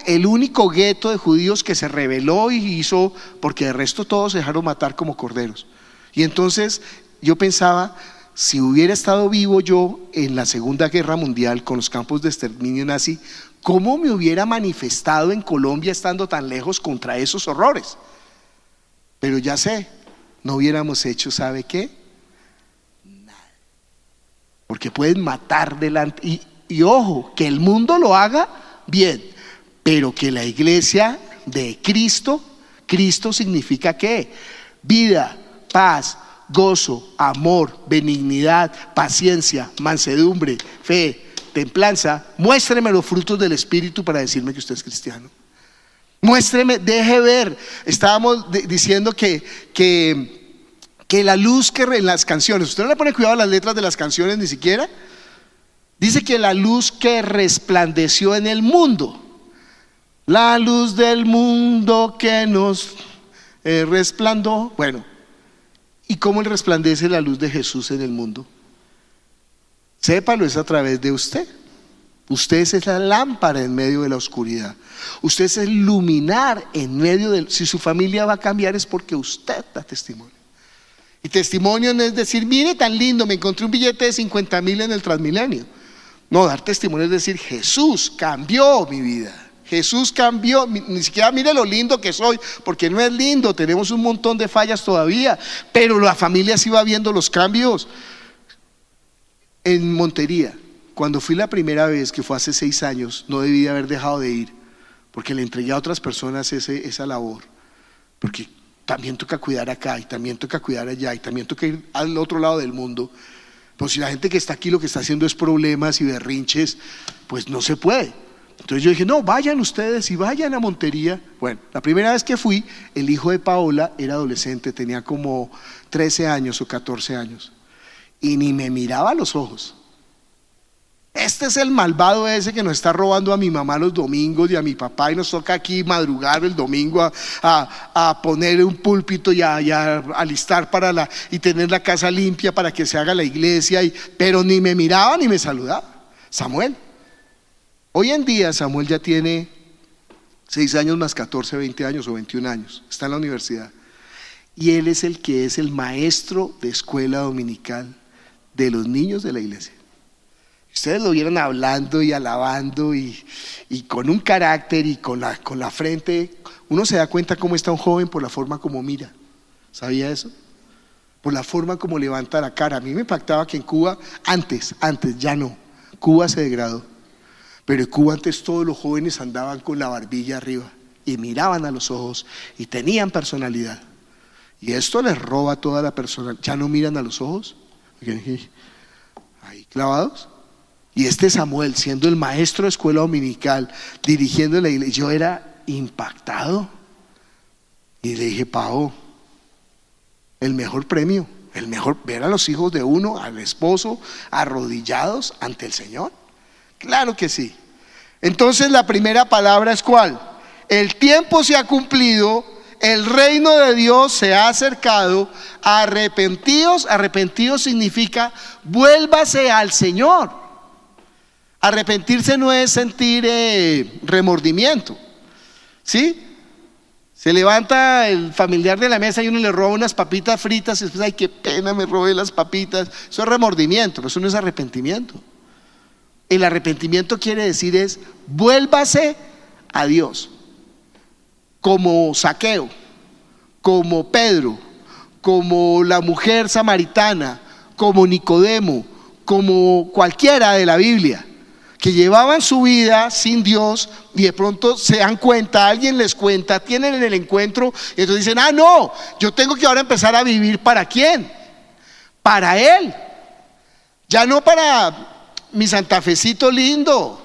gueto de judíos que se rebeló y hizo, porque de resto todos se dejaron matar como corderos. Y entonces yo pensaba, si hubiera estado vivo yo en la Segunda Guerra Mundial con los campos de exterminio nazi, ¿cómo me hubiera manifestado en Colombia estando tan lejos contra esos horrores? Pero ya sé, no hubiéramos hecho, ¿sabe qué? Nada. porque pueden matar delante. Y ojo, que el mundo lo haga bien, pero que la iglesia de Cristo, Cristo significa ¿qué? Vida, paz, gozo, amor, benignidad, paciencia, mansedumbre, fe, templanza. Muéstreme los frutos del Espíritu para decirme que usted es cristiano. Muéstreme, deje ver. Estábamos diciendo que la luz que en las canciones, usted no le pone cuidado a las letras de las canciones ni siquiera. Dice que la luz que resplandeció en el mundo, la luz del mundo que nos resplandó. Bueno, ¿y cómo resplandece la luz de Jesús en el mundo? Sépalo, es a través de usted. Usted es la lámpara en medio de la oscuridad. Usted es el luminar en medio de... Si su familia va a cambiar es porque usted da testimonio. Y testimonio no es decir, mire tan lindo, me encontré un billete de 50,000 en el Transmilenio. No, dar testimonio es decir, Jesús cambió mi vida. Jesús cambió, ni siquiera mire lo lindo que soy, porque no es lindo, tenemos un montón de fallas todavía, pero la familia sí va viendo los cambios. En Montería, cuando fui la primera vez, que fue hace 6 años, no debí de haber dejado de ir, porque le entregué a otras personas esa labor, porque también toca cuidar acá, y también toca cuidar allá, y también toca ir al otro lado del mundo. Pues si la gente que está aquí lo que está haciendo es problemas y berrinches, pues no se puede. Entonces yo dije, no, vayan ustedes y vayan a Montería. Bueno, la primera vez que fui, el hijo de Paola era adolescente, tenía como 13 años o 14 años, y ni me miraba a los ojos. Este es el malvado ese que nos está robando a mi mamá los domingos y a mi papá, y nos toca aquí madrugar el domingo a poner un púlpito y a alistar y tener la casa limpia para que se haga la iglesia, pero ni me miraba ni me saludaba. Samuel. Hoy en día Samuel ya tiene 6 años más 14, 20 años o 21 años, está en la universidad, y él es el que es el maestro de escuela dominical de los niños de la iglesia. Ustedes lo vieron hablando y alabando y con un carácter y con la frente. Uno se da cuenta cómo está un joven por la forma como mira. ¿Sabía eso? Por la forma como levanta la cara. A mí me impactaba que en Cuba, antes ya no, Cuba se degradó, pero en Cuba antes todos los jóvenes andaban con la barbilla arriba y miraban a los ojos y tenían personalidad. Y esto les roba toda la personalidad. Ya no miran a los ojos, ahí clavados. Y este Samuel, siendo el maestro de escuela dominical, dirigiendo la iglesia, yo era impactado. Y le dije, Pao, el mejor premio, ver a los hijos de uno, al esposo, arrodillados ante el Señor. Claro que sí. Entonces la primera palabra es ¿cuál? El tiempo se ha cumplido, el reino de Dios se ha acercado. Arrepentidos significa vuélvase al Señor. Arrepentirse no es sentir remordimiento, ¿sí? Se levanta el familiar de la mesa y uno le roba unas papitas fritas y después, ay, qué pena, me robé las papitas. Eso es remordimiento, pero eso no es arrepentimiento. El arrepentimiento quiere decir es vuélvase a Dios, como Zaqueo, como Pedro, como la mujer samaritana, como Nicodemo, como cualquiera de la Biblia, que llevaban su vida sin Dios y de pronto se dan cuenta, alguien les cuenta, tienen el encuentro y entonces dicen, no, yo tengo que ahora empezar a vivir ¿para quién? Para Él, ya no para mi santafecito lindo.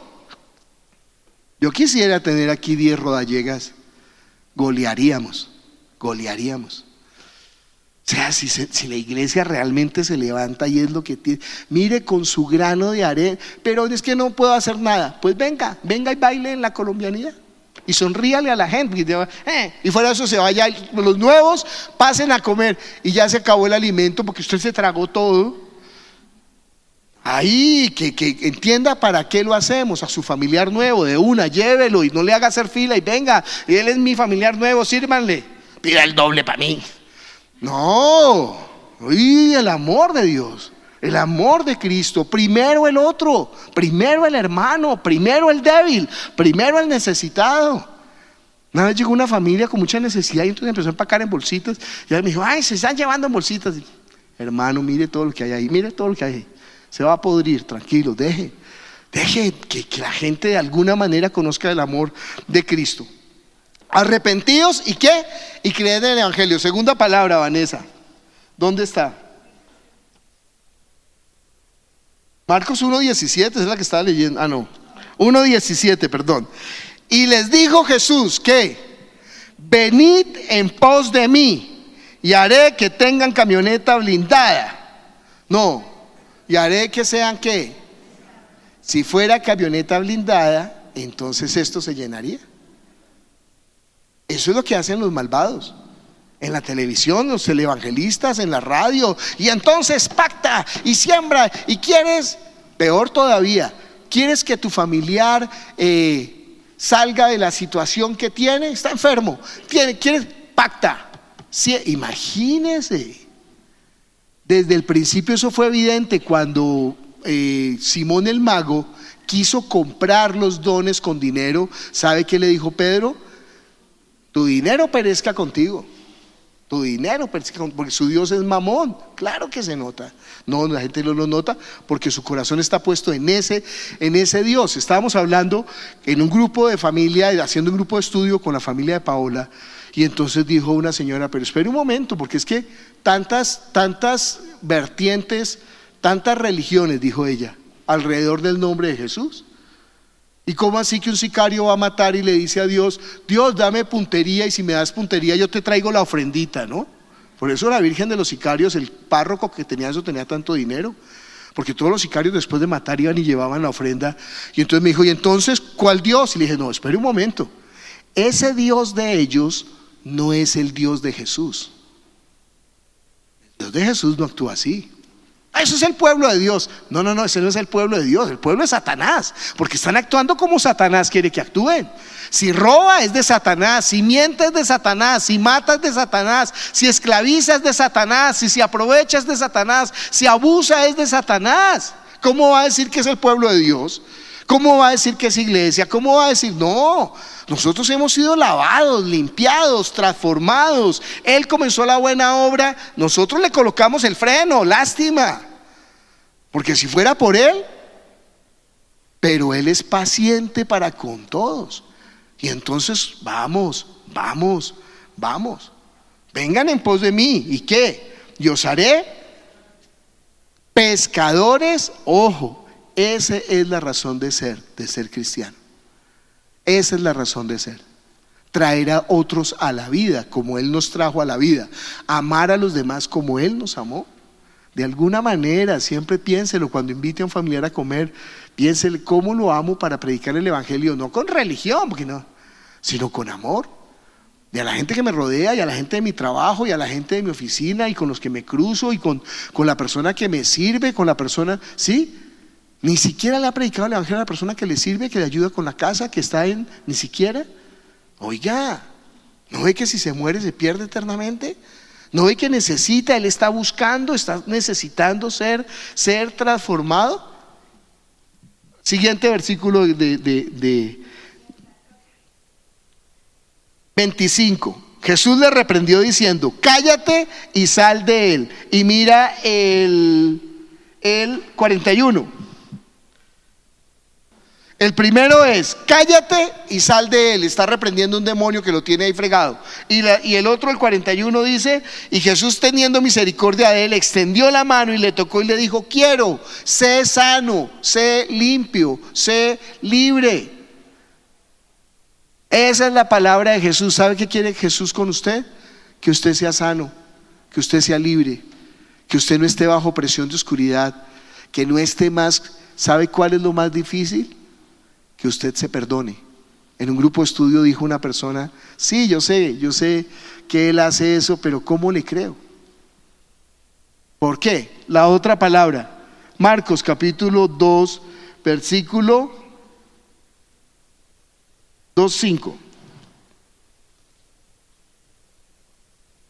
Yo quisiera tener aquí 10 rodallegas, golearíamos. O sea, si la iglesia realmente se levanta y es lo que tiene, mire con su grano de arena, pero es que no puedo hacer nada, pues venga y baile en la colombianidad y sonríale a la gente, y fuera de eso se vaya, los nuevos pasen a comer y ya se acabó el alimento porque usted se tragó todo. Ahí, que entienda para qué lo hacemos. A su familiar nuevo, de una, llévelo y no le haga hacer fila y venga, él es mi familiar nuevo, sírvanle, pida el doble para mí. No, y el amor de Dios, el amor de Cristo, primero el otro, primero el hermano, primero el débil, primero el necesitado. Una vez llegó una familia con mucha necesidad y entonces empezó a empacar en bolsitas y ella me dijo, ay, se están llevando en bolsitas. Hermano, mire todo lo que hay ahí, mire todo lo que hay ahí. se va a podrir, tranquilo, deje que la gente de alguna manera conozca el amor de Cristo. Arrepentidos y ¿qué? Y creed en el Evangelio. Segunda palabra, Vanessa, ¿dónde está? Marcos 1:17 es la que estaba leyendo. 1:17, perdón. Y les dijo Jesús, ¿qué? Venid en pos de mí y haré que tengan camioneta blindada. No, y haré que sean ¿qué? Si fuera camioneta blindada, entonces esto se llenaría. Eso es lo que hacen los malvados. En la televisión, los televangelistas, en la radio. Y entonces pacta y siembra. Y quieres, peor todavía, quieres que tu familiar salga de la situación que tiene. Está enfermo. Quieres, pacta. Sí, imagínense. Desde el principio eso fue evidente cuando Simón el mago quiso comprar los dones con dinero. ¿Sabe qué le dijo Pedro? Tu dinero perezca contigo. Tu dinero perezca contigo, porque su Dios es Mamón. Claro que se nota. No, la gente no lo nota porque su corazón está puesto en ese Dios. Estábamos hablando en un grupo de familia, haciendo un grupo de estudio con la familia de Paola. Y entonces dijo una señora, pero espere un momento, porque es que tantas vertientes, tantas religiones, dijo ella, alrededor del nombre de Jesús. ¿Y cómo así que un sicario va a matar y le dice a Dios, Dios, dame puntería, y si me das puntería yo te traigo la ofrendita, ¿no? Por eso la Virgen de los Sicarios, el párroco que tenía eso, tenía tanto dinero, porque todos los sicarios después de matar iban y llevaban la ofrenda. Y entonces me dijo, ¿y entonces cuál Dios? Y le dije, no, espere un momento, ese Dios de ellos no es el Dios de Jesús. El Dios de Jesús no actúa así. Eso es el pueblo de Dios. No, ese no es el pueblo de Dios. El pueblo es Satanás, porque están actuando como Satanás quiere que actúen. Si roba es de Satanás, si miente es de Satanás, si mata es de Satanás, si esclaviza es de Satanás, si se aprovecha es de Satanás, si abusa es de Satanás. ¿Cómo va a decir que es el pueblo de Dios? ¿Cómo va a decir que es iglesia? ¿Cómo va a decir? No, nosotros hemos sido lavados, limpiados, transformados. Él comenzó la buena obra, nosotros le colocamos el freno, lástima. Porque si fuera por Él, pero Él es paciente para con todos. Y entonces vamos, vengan en pos de mí. ¿Y qué? Y os haré pescadores, ojo. Esa es la razón de ser cristiano. Esa es la razón de ser. Traer a otros a la vida como Él nos trajo a la vida. Amar a los demás como Él nos amó. De alguna manera, siempre piénselo cuando invite a un familiar a comer. Piénsele cómo lo amo para predicar el Evangelio. No con religión, porque no, sino con amor. Y a la gente que me rodea, y a la gente de mi trabajo, y a la gente de mi oficina, y con los que me cruzo, y con la persona que me sirve, con la persona, ¿sí? Ni siquiera le ha predicado el Evangelio a la persona que le sirve, que le ayuda con la casa, que está ni siquiera. Oiga, ¿no ve que si se muere se pierde eternamente? ¿No ve que necesita, él está buscando, está necesitando ser transformado? Siguiente versículo de 25. Jesús le reprendió diciendo, cállate y sal de él. Y mira el 41. El primero es, cállate y sal de él. Está reprendiendo un demonio que lo tiene ahí fregado. Y el otro, el 41, dice, y Jesús teniendo misericordia de él, extendió la mano y le tocó y le dijo, quiero, sé sano, sé limpio, sé libre. Esa es la palabra de Jesús. ¿Sabe qué quiere Jesús con usted? Que usted sea sano, que usted sea libre, que usted no esté bajo presión de oscuridad, que no esté más. ¿Sabe cuál es lo más difícil? Que usted se perdone. En un grupo de estudio dijo una persona, sí, yo sé que él hace eso, pero ¿cómo le creo? ¿Por qué? La otra palabra, Marcos capítulo 2, versículo 2:5.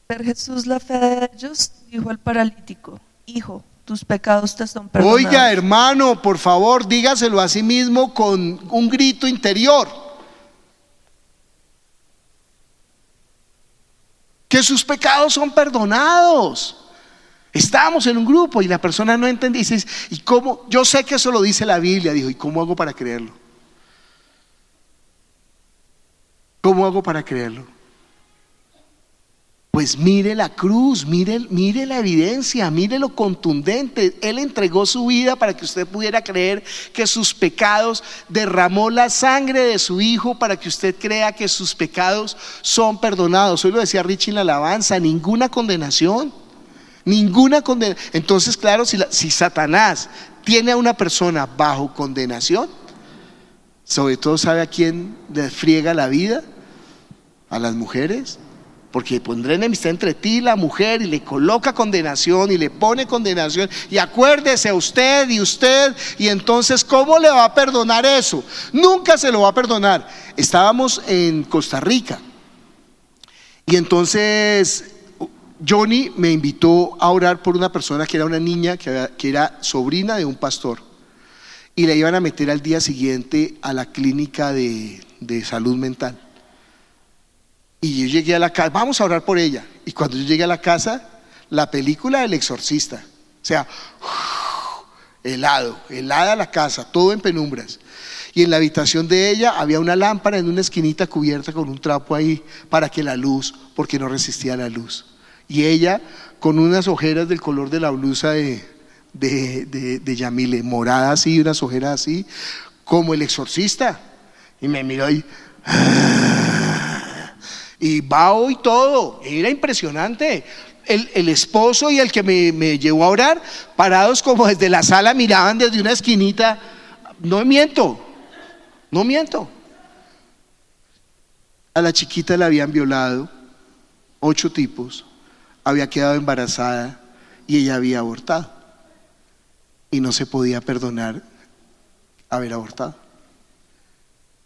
Ver Jesús la fe de ellos, dijo al paralítico, hijo, tus pecados te son perdonados. Oiga, hermano, por favor, dígaselo a sí mismo con un grito interior. Que sus pecados son perdonados. Estábamos en un grupo y la persona no entendía. Y dice, ¿y cómo? Yo sé que eso lo dice la Biblia. Dijo, ¿y cómo hago para creerlo? ¿Cómo hago para creerlo? Pues mire la cruz, mire la evidencia, mire lo contundente. Él entregó su vida para que usted pudiera creer que sus pecados, derramó la sangre de su Hijo para que usted crea que sus pecados son perdonados. Hoy lo decía Richie en la alabanza, ninguna condenación, ninguna condenación. Entonces, claro, si Satanás tiene a una persona bajo condenación, sobre todo, ¿sabe a quién le friega la vida? A las mujeres. Porque pondré enemistad entre ti y la mujer, y le coloca condenación y le pone condenación. Y acuérdese a usted y usted, y entonces ¿cómo le va a perdonar eso? Nunca se lo va a perdonar. Estábamos en Costa Rica y entonces Johnny me invitó a orar por una persona que era una niña que era sobrina de un pastor, y la iban a meter al día siguiente a la clínica de salud mental. Y yo llegué a la casa, vamos a orar por ella. Y cuando yo llegué a la casa, la película del exorcista, o sea, helada la casa, todo en penumbras. Y en la habitación de ella había una lámpara en una esquinita cubierta con un trapo ahí para que la luz, porque no resistía la luz. Y ella con unas ojeras del color de la blusa de Yamile, morada así, unas ojeras así, como el exorcista. Y me miró ahí. Y vaho y todo, era impresionante. El esposo y el que me llevó a orar, parados como desde la sala, miraban desde una esquinita. No miento. A la chiquita la habían violado 8 tipos, había quedado embarazada y ella había abortado. Y no se podía perdonar haber abortado.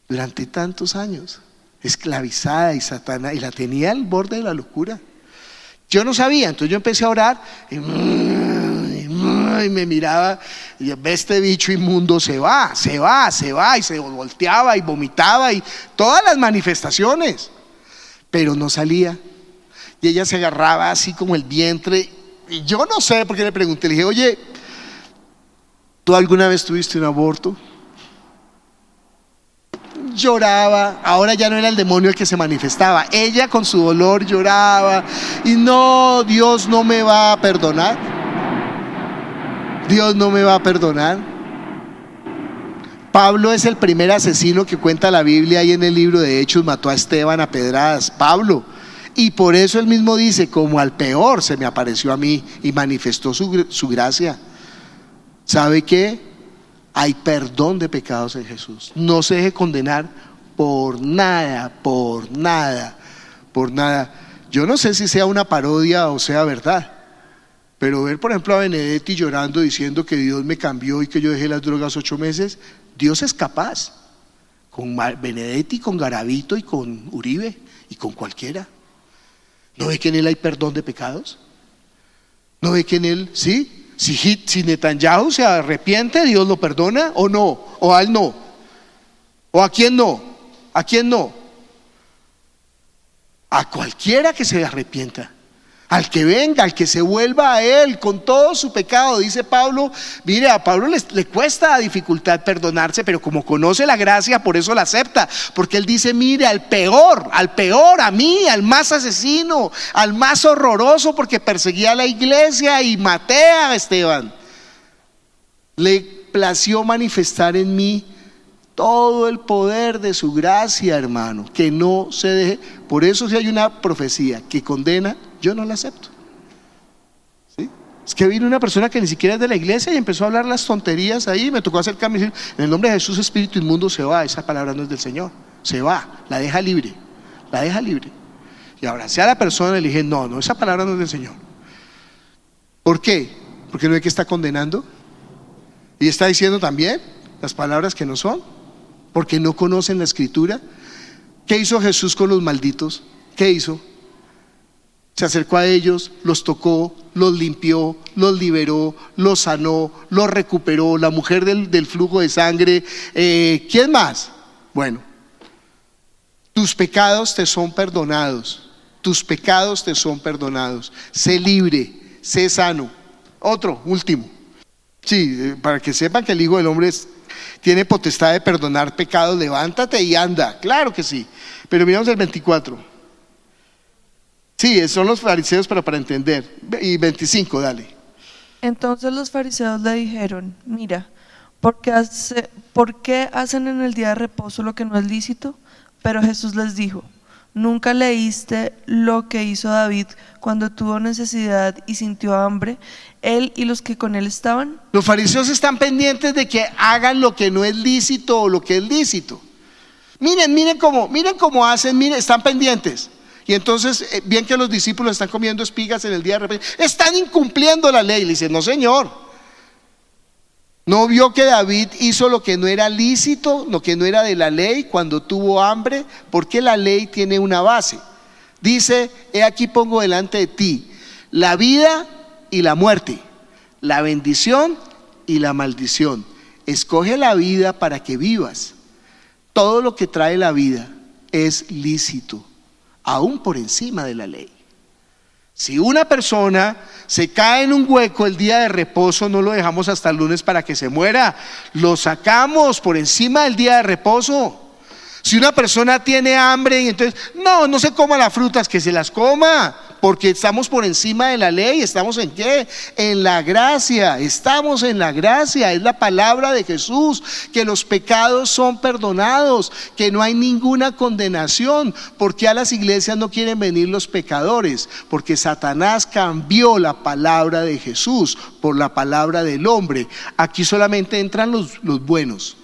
Durante tantos años. Esclavizada, y Satanás, y la tenía al borde de la locura. Yo no sabía, entonces yo empecé a orar y me miraba y ve, este bicho inmundo se va, y se volteaba y vomitaba y todas las manifestaciones, pero no salía. Y ella se agarraba así como el vientre, y yo no sé por qué le pregunté, le dije, oye, ¿tú alguna vez tuviste un aborto? Lloraba, ahora ya no era el demonio el que se manifestaba, ella con su dolor lloraba y no, Dios no me va a perdonar, Dios no me va a perdonar. Pablo es el primer asesino que cuenta la Biblia, y en el libro de Hechos mató a Esteban a pedradas, Pablo, y por eso él mismo dice, como al peor se me apareció a mí y manifestó su gracia. ¿Sabe qué? Hay perdón de pecados en Jesús. No se deje condenar por nada. Yo no sé si sea una parodia o sea verdad, pero ver por ejemplo a Benedetti llorando diciendo que Dios me cambió y que yo dejé las drogas 8 meses, Dios es capaz. Con Benedetti, con Garavito y con Uribe y con cualquiera. ¿No ve que en él hay perdón de pecados? ¿No ve que en él, sí? Si Netanyahu se arrepiente, ¿Dios lo perdona o no? ¿O a él no? ¿O a quién no? ¿A quién no? A cualquiera que se arrepienta, al que venga, al que se vuelva a él con todo su pecado. Dice Pablo, mire, a Pablo le cuesta dificultad perdonarse, pero como conoce la gracia, por eso la acepta, porque él dice, mire, al peor, a mí, al más asesino, al más horroroso, porque perseguía a la iglesia y maté a Esteban, le plació manifestar en mí todo el poder de su gracia, hermano, que no se deje. Por eso, si hay una profecía que condena, yo no la acepto. ¿Sí? Es que vino una persona que ni siquiera es de la iglesia y empezó a hablar las tonterías ahí, me tocó acercarme y decir, en el nombre de Jesús, espíritu inmundo, se va. Esa palabra no es del Señor, se va, la deja libre. Y abracé a la persona y le dije, no, esa palabra no es del Señor. ¿Por qué? Porque no ve que está condenando y está diciendo también las palabras que no son, porque no conocen la escritura. ¿Qué hizo Jesús con los malditos? ¿Qué hizo? Se acercó a ellos, los tocó, los limpió, los liberó, los sanó, los recuperó. La mujer del flujo de sangre, ¿quién más? Bueno, tus pecados te son perdonados, sé libre, sé sano. Otro, último. Sí, para que sepan que el Hijo del Hombre tiene potestad de perdonar pecados, levántate y anda. Claro que sí. Pero miramos el 24. Sí, son los fariseos para entender. Y 25, dale. Entonces los fariseos le dijeron: mira, ¿por qué hacen en el día de reposo lo que no es lícito? Pero Jesús les dijo: ¿nunca leíste lo que hizo David cuando tuvo necesidad y sintió hambre, él y los que con él estaban? Los fariseos están pendientes de que hagan lo que no es lícito o lo que es lícito. Miren cómo hacen, están pendientes. Y entonces, bien que los discípulos están comiendo espigas en el día de reposo, están incumpliendo la ley. Le dicen: no, Señor, ¿no vio que David hizo lo que no era lícito, lo que no era de la ley cuando tuvo hambre? Porque la ley tiene una base. Dice: he aquí pongo delante de ti la vida y la muerte, la bendición y la maldición. Escoge la vida para que vivas. Todo lo que trae la vida es lícito, aún por encima de la ley. Si una persona se cae en un hueco el día de reposo, no lo dejamos hasta el lunes para que se muera, lo sacamos por encima del día de reposo. Si una persona tiene hambre y entonces no se coma las frutas, que se las coma, porque estamos por encima de la ley. ¿Estamos en qué? En la gracia. Estamos en la gracia. Es la palabra de Jesús, que los pecados son perdonados, que no hay ninguna condenación. Porque a las iglesias no quieren venir los pecadores, porque Satanás cambió la palabra de Jesús por la palabra del hombre. Aquí solamente entran los buenos.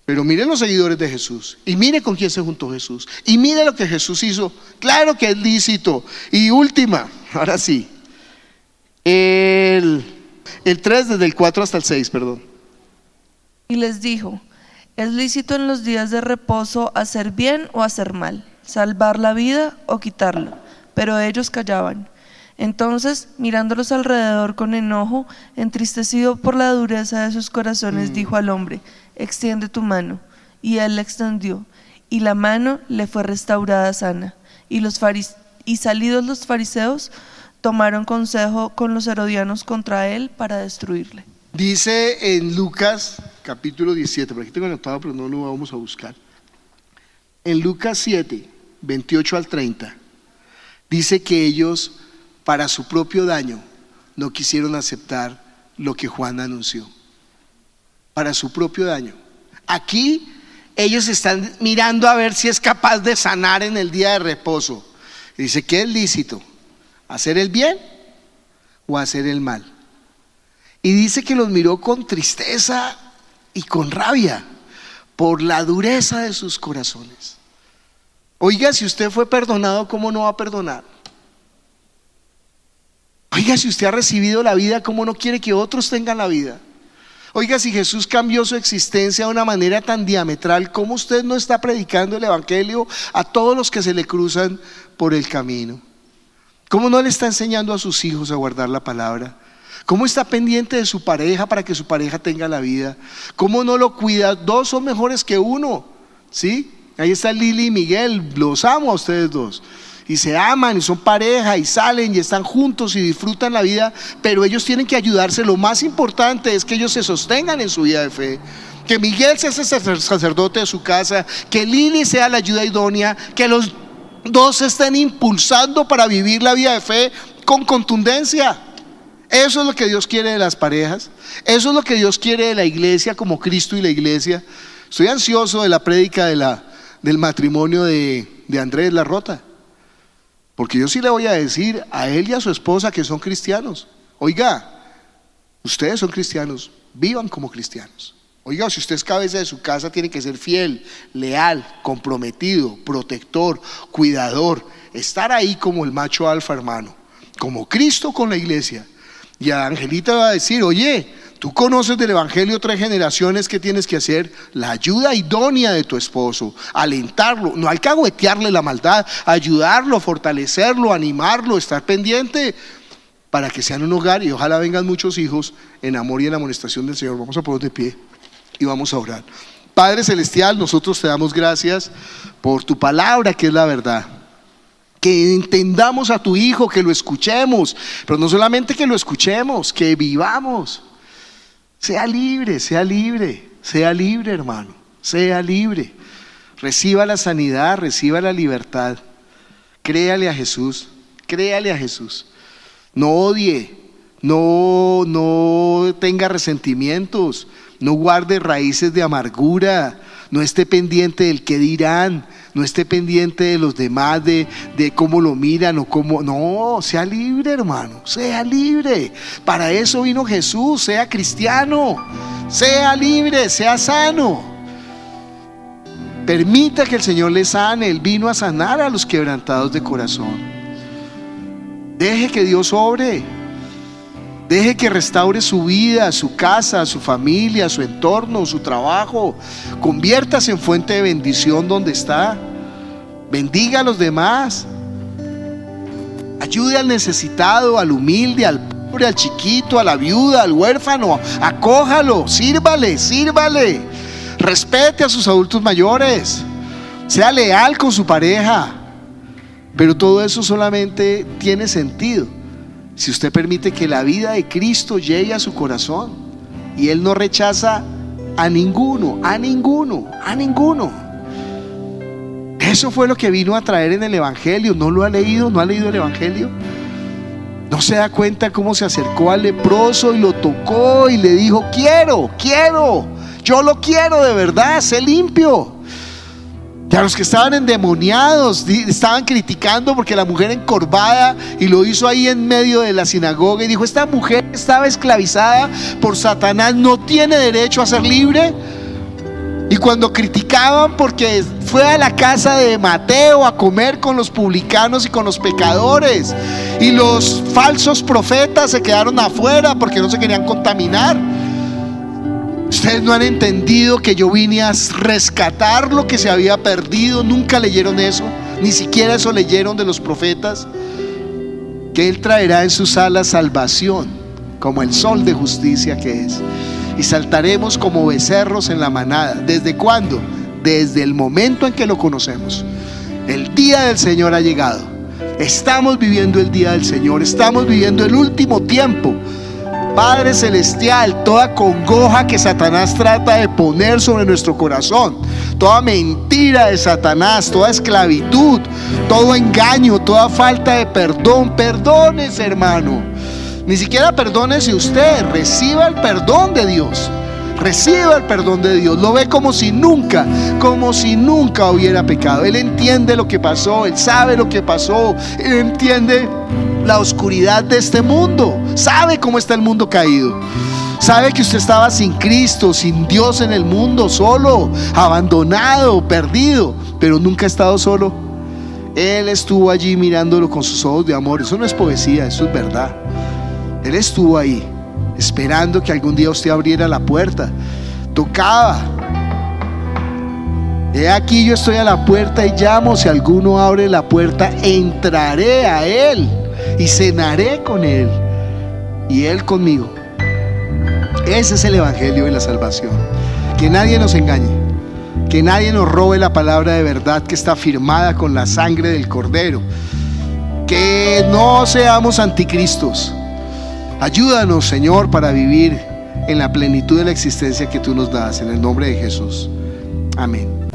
Pero miren los seguidores de Jesús, y mire con quién se juntó Jesús, y mire lo que Jesús hizo. Claro que es lícito. Y última, ahora sí, el 3 desde el 4 hasta el 6, perdón. Y les dijo: ¿es lícito en los días de reposo hacer bien o hacer mal, salvar la vida o quitarla? Pero ellos callaban. Entonces, mirándolos alrededor con enojo, entristecido por la dureza de sus corazones, dijo al hombre: extiende tu mano. Y él la extendió, y la mano le fue restaurada sana. Y salidos los fariseos, tomaron consejo con los herodianos contra él para destruirle. Dice en Lucas capítulo 17, por aquí tengo anotado, pero no lo vamos a buscar. En Lucas 7, 28 al 30, dice que ellos, para su propio daño, no quisieron aceptar lo que Juan anunció. Para su propio daño. Aquí ellos están mirando a ver si es capaz de sanar en el día de reposo. Y dice: ¿qué es lícito? ¿Hacer el bien o hacer el mal? Y dice que los miró con tristeza y con rabia por la dureza de sus corazones. Oiga, si usted fue perdonado, ¿cómo no va a perdonar? Oiga, si usted ha recibido la vida, ¿cómo no quiere que otros tengan la vida? Oiga, si Jesús cambió su existencia de una manera tan diametral, ¿cómo usted no está predicando el evangelio a todos los que se le cruzan por el camino? ¿Cómo no le está enseñando a sus hijos a guardar la palabra? ¿Cómo está pendiente de su pareja para que su pareja tenga la vida? ¿Cómo no lo cuida? Dos son mejores que uno, ¿sí? Ahí está Lili y Miguel, los amo a ustedes dos. Y se aman y son pareja y salen y están juntos y disfrutan la vida, pero ellos tienen que ayudarse. Lo más importante es que ellos se sostengan en su vida de fe, que Miguel sea ese sacerdote de su casa, que Lili sea la ayuda idónea, que los dos se estén impulsando para vivir la vida de fe con contundencia. Eso es lo que Dios quiere de las parejas, eso es lo que Dios quiere de la iglesia como Cristo y la iglesia. Estoy ansioso de la prédica del matrimonio de Andrés Larrota. Porque yo sí le voy a decir a él y a su esposa que son cristianos: oiga, ustedes son cristianos, vivan como cristianos. Oiga, si usted es cabeza de su casa, tiene que ser fiel, leal, comprometido, protector, cuidador, estar ahí como el macho alfa, hermano, como Cristo con la iglesia. Y a Angelita va a decir: oye, tú conoces del evangelio 3 generaciones, ¿qué tienes que hacer? La ayuda idónea de tu esposo, alentarlo, no alcahuetearle la maldad, ayudarlo, fortalecerlo, animarlo, estar pendiente para que sean un hogar y ojalá vengan muchos hijos en amor y en amonestación del Señor. Vamos a ponernos de pie y vamos a orar. Padre celestial, nosotros te damos gracias por tu palabra, que es la verdad. Que entendamos a tu Hijo, que lo escuchemos, pero no solamente que lo escuchemos, que vivamos. Sea libre, sea libre, sea libre, hermano, sea libre. Reciba la sanidad, reciba la libertad. Créale a Jesús, créale a Jesús. No odie, no tenga resentimientos, no guarde raíces de amargura, no esté pendiente del qué dirán, no esté pendiente de los demás, de cómo lo miran o cómo. No, sea libre, hermano, sea libre. Para eso vino Jesús. Sea cristiano, sea libre, sea sano. Permita que el Señor le sane. Él vino a sanar a los quebrantados de corazón. Deje que Dios obre. Deje que restaure su vida, su casa, su familia, su entorno, su trabajo. Conviértase en fuente de bendición donde está. Bendiga a los demás. Ayude al necesitado, al humilde, al pobre, al chiquito, a la viuda, al huérfano. Acójalo, sírvale. Respete a sus adultos mayores. Sea leal con su pareja. Pero todo eso solamente tiene sentido si usted permite que la vida de Cristo llegue a su corazón. Y Él no rechaza a ninguno. Eso fue lo que vino a traer en el Evangelio. ¿No lo ha leído? ¿No ha leído el Evangelio? ¿No se da cuenta cómo se acercó al leproso y lo tocó y le dijo: quiero, yo lo quiero de verdad, sé limpio? Y a los que estaban endemoniados estaban criticando porque la mujer encorvada, y lo hizo ahí en medio de la sinagoga, y dijo: esta mujer estaba esclavizada por Satanás, no tiene derecho a ser libre. Y cuando criticaban porque fue a la casa de Mateo a comer con los publicanos y con los pecadores, y los falsos profetas se quedaron afuera porque no se querían contaminar. Ustedes no han entendido que yo vine a rescatar lo que se había perdido. Nunca leyeron eso, ni siquiera eso leyeron de los profetas. Que Él traerá en sus alas salvación, como el sol de justicia que es. Y saltaremos como becerros en la manada. ¿Desde cuándo? Desde el momento en que lo conocemos. El día del Señor ha llegado. Estamos viviendo el día del Señor. Estamos viviendo el último tiempo. Padre Celestial, toda congoja que Satanás trata de poner sobre nuestro corazón, toda mentira de Satanás, toda esclavitud, todo engaño, toda falta de perdón, perdónese, hermano. Ni siquiera perdónese usted, reciba el perdón de Dios. Reciba el perdón de Dios. Lo ve como si nunca hubiera pecado. Él entiende lo que pasó, Él sabe lo que pasó, Él entiende la oscuridad de este mundo, sabe cómo está el mundo caído, sabe que usted estaba sin Cristo, sin Dios en el mundo, solo, abandonado, perdido, pero nunca ha estado solo. Él estuvo allí mirándolo con sus ojos de amor. Eso no es poesía, eso es verdad. Él estuvo ahí esperando que algún día usted abriera la puerta. Tocaba: he aquí, yo estoy a la puerta y llamo. Si alguno abre la puerta, entraré a él y cenaré con él y él conmigo. Ese es el Evangelio de la salvación. Que nadie nos engañe, que nadie nos robe la palabra de verdad que está firmada con la sangre del Cordero. Que no seamos anticristos. Ayúdanos, Señor, para vivir en la plenitud de la existencia que tú nos das, en el nombre de Jesús. Amén.